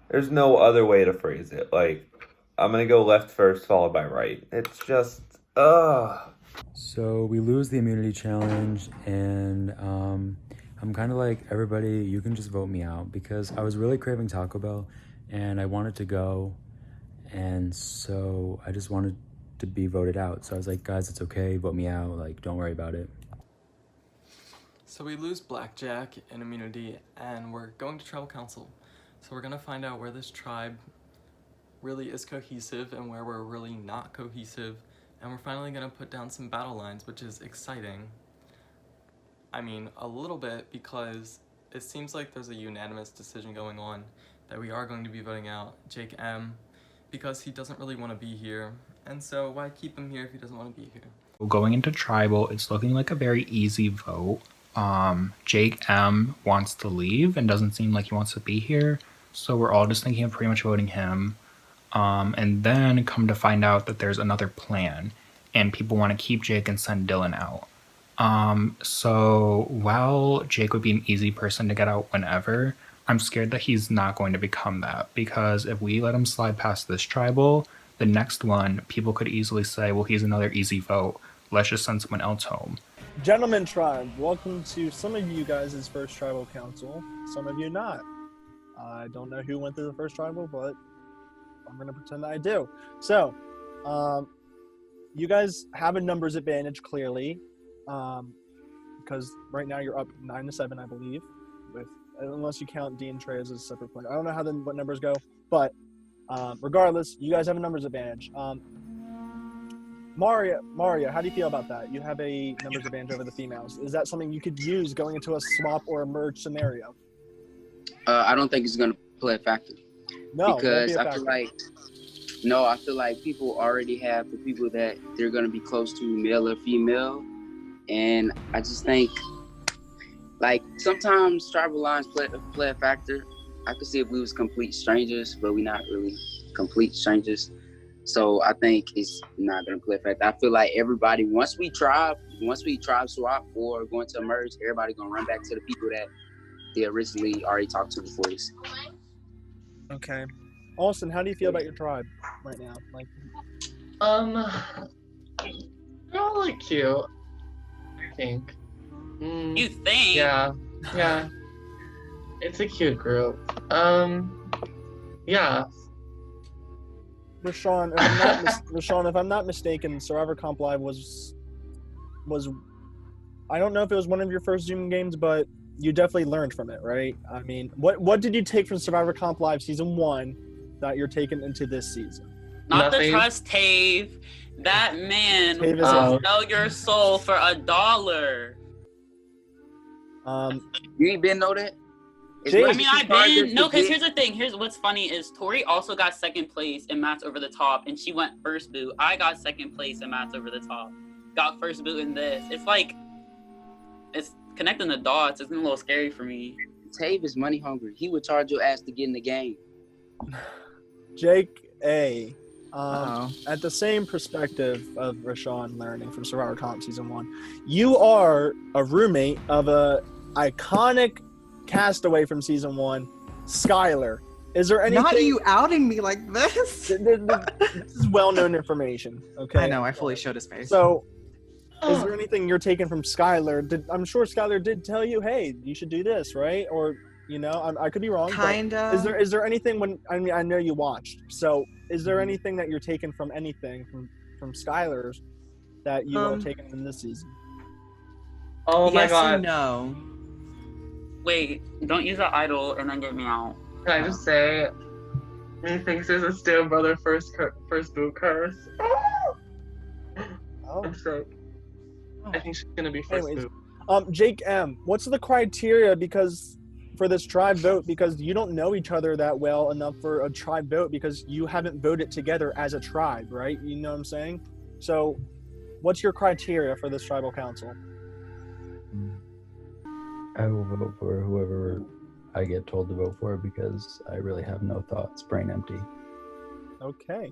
There's no other way to phrase it. Like, I'm gonna go left first, followed by right. It's just, So we lose the immunity challenge, and I'm kind of like, everybody, you can just vote me out, because I was really craving Taco Bell, and I wanted to go, and so I just wanted to be voted out. So I was like, guys, it's okay, vote me out, like, don't worry about it. So we lose blackjack and immunity, and we're going to tribal council. So we're gonna find out where this tribe really is cohesive and where we're really not cohesive, and we're finally gonna put down some battle lines, which is exciting. I mean, a little bit, because it seems like there's a unanimous decision going on that we are going to be voting out Jake M because he doesn't really want to be here. And so why keep him here if he doesn't want to be here? Going into tribal, it's looking like a very easy vote. Jake M wants to leave and doesn't seem like he wants to be here. So we're all just thinking of pretty much voting him. And then come to find out that there's another plan and people want to keep Jake and send Dylan out. So while Jake would be an easy person to get out whenever, I'm scared that he's not going to become that, because if we let him slide past this tribal, the next one, people could easily say, well, he's another easy vote. Let's just send someone else home. Gentlemen Tribe, welcome to some of you guys' first tribal council, some of you not. I don't know who went through the first tribal, but I'm going to pretend that I do. So, you guys have a numbers advantage, clearly, because right now you're up 9-7, I believe, unless you count D and Trey as a separate player. I don't know how what numbers go, but regardless, you guys have a numbers advantage. Maria, how do you feel about that? You have a numbers advantage over the females. Is that something you could use going into a swap or a merge scenario? I don't think it's going to play a factor. No, because I feel like people already have the people that they're going to be close to, male or female. And I just think, like, sometimes tribal lines play a factor. I could see if we was complete strangers, but we're not really complete strangers. So I think it's not going to play a factor. I feel like everybody, once we tribe swap or go into a merge, everybody going to run back to the people that they originally already talked to before this. Okay. Austin, how do you feel about your tribe right now? Like, they're all like cute, I think. You think? Yeah. It's a cute group. Yeah. Rashawn, if I'm not mistaken, SurvivorComp Live was I don't know if it was one of your first Zoom games, but you definitely learned from it, right? I mean, what did you take from SurvivorComp Live Season 1 that you're taking into this season? Not to trust Tave. That man Tave will sell your soul for $1. You ain't been know that? I mean, I've been because here's the thing. Here's what's funny is Tori also got second place in Matt's Over the Top, and she went first boot. I got second place in Matt's Over the Top. Got first boot in this. It's like it's connecting the dots. It's a little scary for me. Tave is money hungry. He would charge your ass to get in the game. Jake A. At the same perspective of Rashawn learning from SurvivorComp Season 1, you are a roommate of a iconic castaway from Season 1, Skylar. Is there anything... Not you outing me like this. This is well-known information, okay? I know, I fully showed his face. So, is there anything you're taking from Skylar? I'm sure Skylar did tell you, hey, you should do this, right? Or, you know, I could be wrong. Kinda. But is there anything I know you watched. So, is there anything that you're taking from anything from Skylar's that you are taking in this season? Oh my God. No. Wait, don't use an idol and then get me out. Can I just say, he thinks there's a Steel Brother first boot curse. I'm sick. I think she's gonna be first boot. Jake M, what's the criteria for this tribe vote? Because you don't know each other that well enough for a tribe vote because you haven't voted together as a tribe, right? You know what I'm saying? So, what's your criteria for this tribal council? I will vote for whoever I get told to vote for because I really have no thoughts, brain empty. Okay.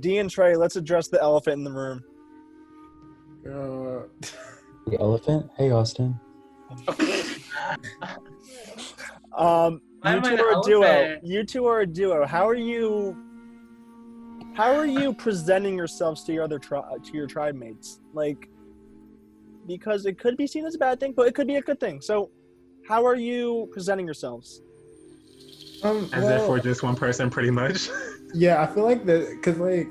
D and Trey, let's address the elephant in the room. The elephant? Hey, Austin. You two are a duo. How are you presenting yourselves to your other to your tribe mates? Like, because it could be seen as a bad thing, but it could be a good thing. So, how are you presenting yourselves? As if we're just one person, pretty much. Yeah, I feel like because we're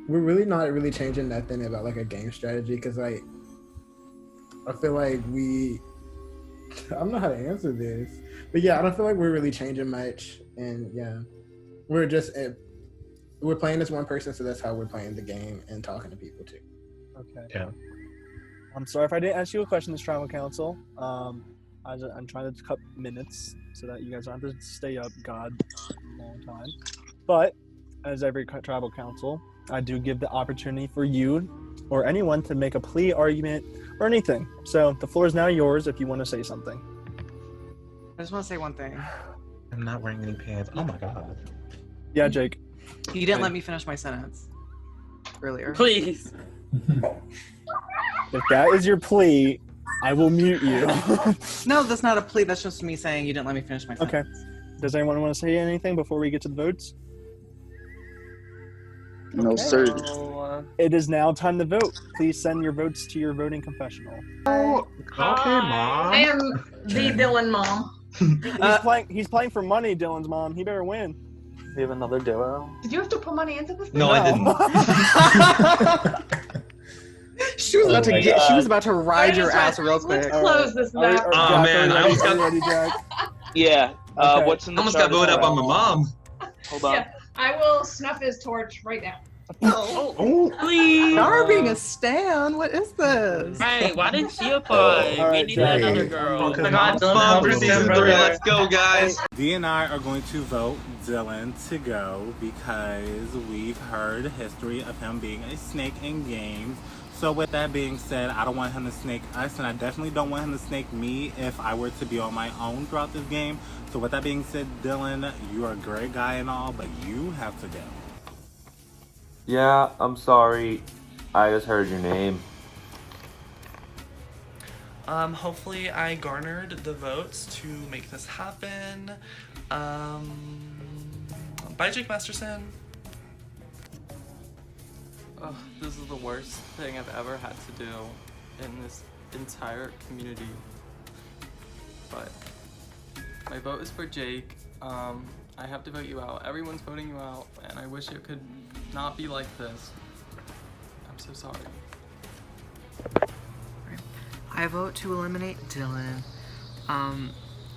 really not really changing nothing about like a game strategy. Because like, I feel like I don't know how to answer this, but yeah, I don't feel like we're really changing much, and yeah, we're playing as one person, so that's how we're playing the game and talking to people too. Okay. Yeah. I'm sorry if I didn't ask you a question, this tribal council. I'm trying to cut minutes so that you guys don't have to stay up a long time. But as every tribal council, I do give the opportunity for you or anyone to make a plea, argument, or anything. So the floor is now yours if you want to say something. I just want to say one thing. I'm not wearing any pants. Oh my god. Yeah, Jake. You didn't let me finish my sentence earlier. Please. If that is your plea, I will mute you. No, that's not a plea. That's just me saying you didn't let me finish my sentence. Okay. Does anyone want to say anything before we get to the votes? No, Okay. sir. It is now time to vote. Please send your votes to your voting confessional. Okay, Mom. I am the Dylan mom. He's playing for money, Dylan's mom. He better win. We have another duo. Did you have to put money into this? No, I didn't. She was about to God. she was about to ride your ass real quick. Let's close this map. Oh man, I almost got Yeah. Okay. What's in the almost got voted up on my mom. Hold on. Yeah, I will snuff his torch right now. Oh, please. Y'all are being a stan. What is this? Right, why didn't she apply? All We right, need Jack. another girl. Oh my god, Dylan, Mom for help season us, 3. brother. Let's go, guys. Dee and I are going to vote Dylan to go because we've heard history of him being a snake in games. So with that being said, I don't want him to snake us, and I definitely don't want him to snake me if I were to be on my own throughout this game. So with that being said, Dylan, you are a great guy and all, but you have to go. Yeah, I'm sorry. I just heard your name. Hopefully I garnered the votes to make this happen. Bye, Jake Masterson. Oh, this is the worst thing I've ever had to do in this entire community. But my vote is for Jake. I have to vote you out. Everyone's voting you out, and I wish it could not be like this. I'm so sorry. I vote to eliminate Dylan.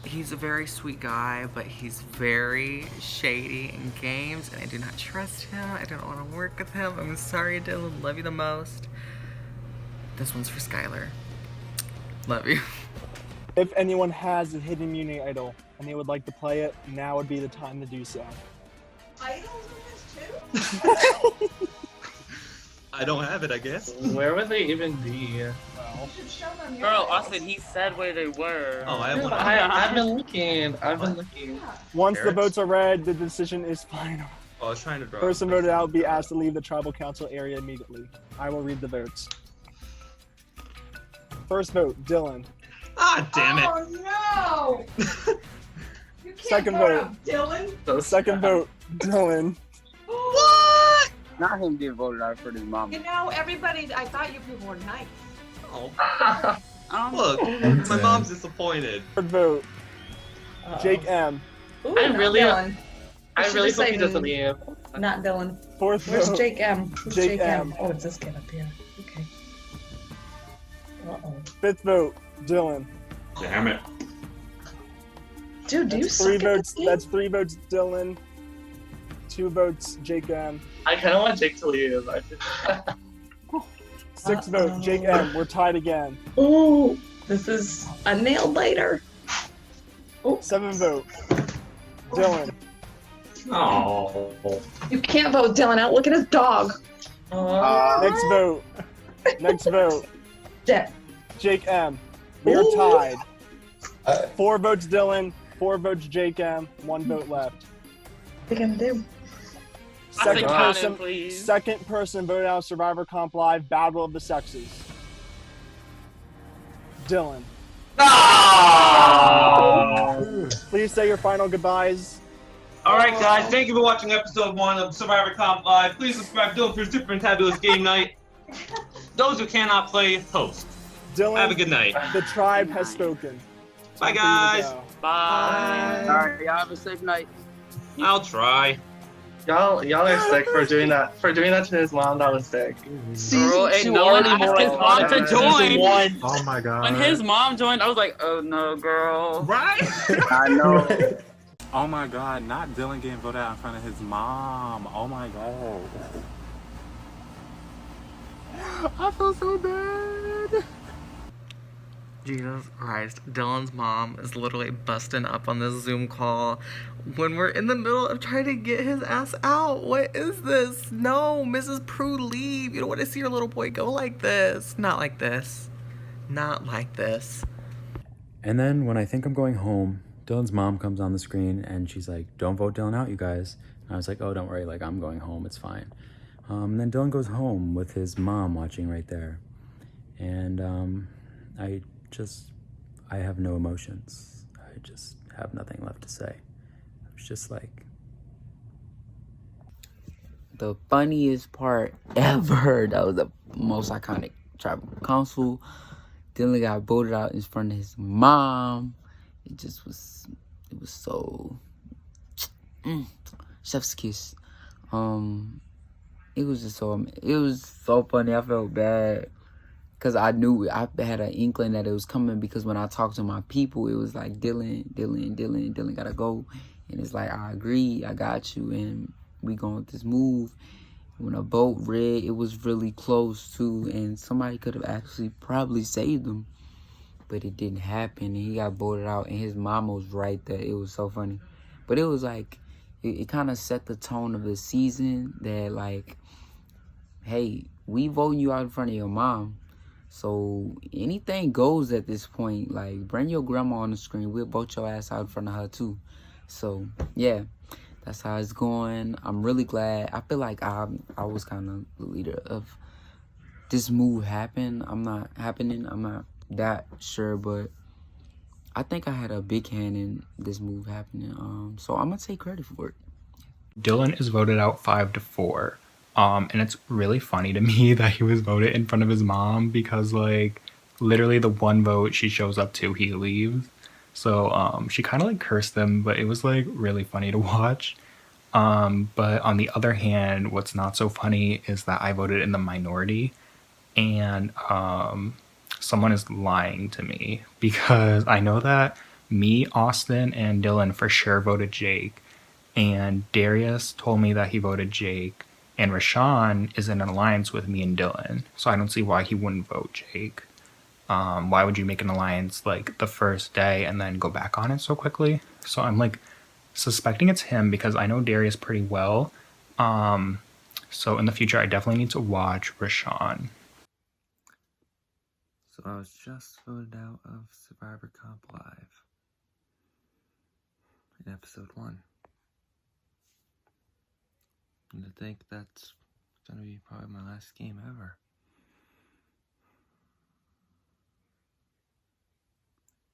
He's a very sweet guy, but he's very shady in games, and I do not trust him. I don't want to work with him. I'm sorry, Dylan. Love you the most. This one's for Skylar. Love you. If anyone has a hidden immunity idol and they would like to play it, now would be the time to do so. Idols in this too? I don't have it, I guess. Where would they even be? Girl, Austin, he said where they were. Oh, I have one. I've been looking. I've been looking. Once the Carrots? votes are read, the decision is final. Oh, I was trying to draw. Person voted out will be asked to leave the tribal council area immediately. I will read the votes. First vote, Dylan. Ah, damn it. Oh no! You can't Second vote vote. out Dylan. So Second vote, Dylan. What? Not him getting voted out for his mom. You know, everybody. I thought you people were nice. Oh. Look, my mom's disappointed. Third vote, Jake M. Ooh, I not really, Dylan. I should really just hope say he doesn't leave. Not Dylan. Fourth Where's vote, Jake M? Who's Jake M. Oh, it's this kid up here. Okay. Uh-oh. Fifth vote, Dylan. Damn it. Dude, do you That's suck three at votes. this game? That's 3 votes, Dylan. 2 votes, Jake M. I kind of want Jake to leave. Sixth vote, Jake M. We're tied again. Ooh, this is a nail biter. Seventh vote, Dylan. Oh. You can't vote Dylan out. Look at his dog. Next vote. Next vote. Jet. Jake M. We are tied. 4 votes Dylan, 4 votes Jake M, 1 vote left. What are you gonna do? Second count person, it, please. second person voted out of SurvivorComp Live Battle of the Sexes. Dylan. Please say your final goodbyes. Alright, guys, thank you for watching episode 1 of SurvivorComp Live. Please subscribe to Dylan for a super fantabulous game night. Those who cannot play, host. Dylan, Have a good night. the tribe has spoken. Bye, Time for you to guys. go. Bye. Alright, y'all have a safe night. I'll try. Y'all are sick for doing that. For doing that to his mom. That was sick. Girl, ain't no one asked his mom to join. Oh my god. When his mom joined, I was like, oh no, girl. Right? I know. Oh my god, not Dylan getting voted out in front of his mom. Oh my god. I feel so bad. Jesus Christ. Dylan's mom is literally busting up on this Zoom call when we're in the middle of trying to get his ass out. What is this? No, Mrs. Prue, leave. You don't want to see your little boy go like this. Not like this. Not like this. And then when I think I'm going home, Dylan's mom comes on the screen and she's like, don't vote Dylan out, you guys. And I was like, oh, don't worry, like, I'm going home, it's fine. And then Dylan goes home with his mom watching right there. And I have no emotions. I just have nothing left to say. I was just like... The funniest part ever, that was the most iconic tribal council. Dylan got voted out in front of his mom. It was so... chef's kiss. It was so funny. I felt bad. Because I knew, I had an inkling that it was coming, because when I talked to my people, it was like, Dylan gotta go. And it's like, I agree, I got you, and we going with this move. When a vote read, it was really close too, and somebody could have actually probably saved him. But it didn't happen, and he got voted out, and his mama was right there. It was so funny. But it was like, it kind of set the tone of the season that, like, hey, we voting you out in front of your mom. So anything goes at this point. Like, bring your grandma on the screen. We'll vote your ass out in front of her too. So yeah, that's how it's going. I'm really glad. I feel like I was kind of the leader of this move I'm not that sure, but I think I had a big hand in this move happening. So I'm gonna take credit for it. Dylan is voted out 5-4. And it's really funny to me that he was voted in front of his mom, because like literally the one vote she shows up to, he leaves. So she kind of like cursed them, but it was like really funny to watch. But on the other hand, what's not so funny is that I voted in the minority, and someone is lying to me, because I know that me, Austin, and Dylan for sure voted Jake, and Darius told me that he voted Jake. And Rashawn is in an alliance with me and Dylan, so I don't see why he wouldn't vote Jake. Why would you make an alliance like the first day and then go back on it so quickly? So I'm like suspecting it's him, because I know Darius pretty well. So in the future, I definitely need to watch Rashawn. So I was just voted out of SurvivorComp Live in episode 1. And I think that's gonna be probably my last game ever.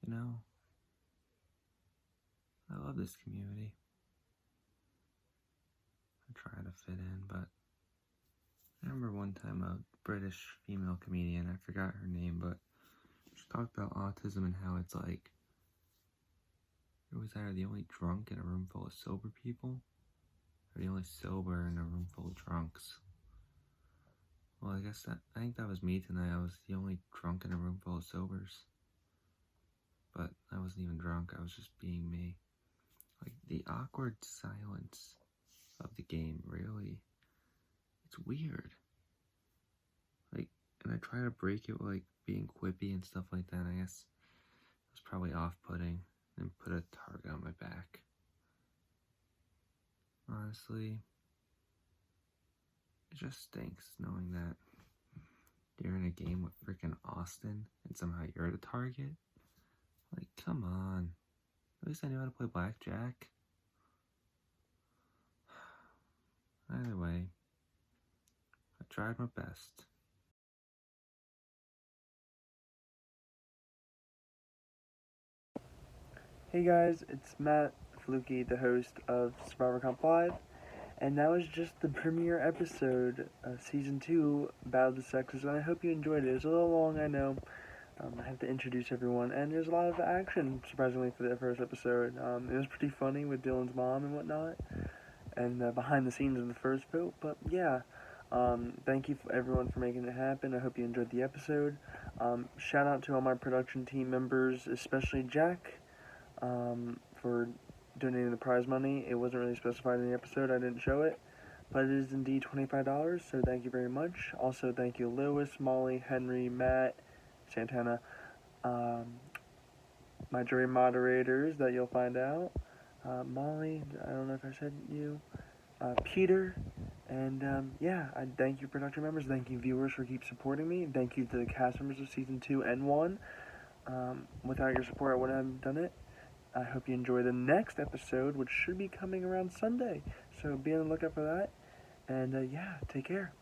You know, I love this community. I try to fit in, but I remember one time a British female comedian, I forgot her name, but she talked about autism and how it's like, you're always either the only drunk in a room full of sober people, or the only sober in a room full of drunks. Well, I think that was me tonight. I was the only drunk in a room full of sobers. But I wasn't even drunk, I was just being me. Like, the awkward silence of the game, really, it's weird. Like, and I try to break it with, like, being quippy and stuff like that. I guess it was probably off-putting, and put a target on my back. Honestly, it just stinks knowing that you're in a game with freaking Austin and somehow you're the target. Like, come on. At least I knew how to play blackjack. Either way, I tried my best. Hey guys, it's Matt Fluky, the host of SurvivorComp Live, and that was just the premiere episode of Season 2, Battle of the Sexes, and I hope you enjoyed it. It was a little long, I know. I have to introduce everyone, and there's a lot of action, surprisingly, for the first episode. It was pretty funny with Dylan's mom and whatnot, and behind the scenes of the first vote, but yeah. Thank you everyone for making it happen. I hope you enjoyed the episode. Shout out to all my production team members, especially Jack, for donating the prize money. It wasn't really specified in the episode, I didn't show it, but it is indeed $25, so thank you very much. Also, thank you Lewis, Molly, Henry, Matt, Santana, my jury moderators that you'll find out. Molly, I don't know if I said you. Peter, and yeah, I thank you, production members. Thank you, viewers, for keep supporting me. Thank you to the cast members of season 2 and 1. Without your support, I wouldn't have done it. I hope you enjoy the next episode, which should be coming around Sunday. So be on the lookout for that. And yeah, take care.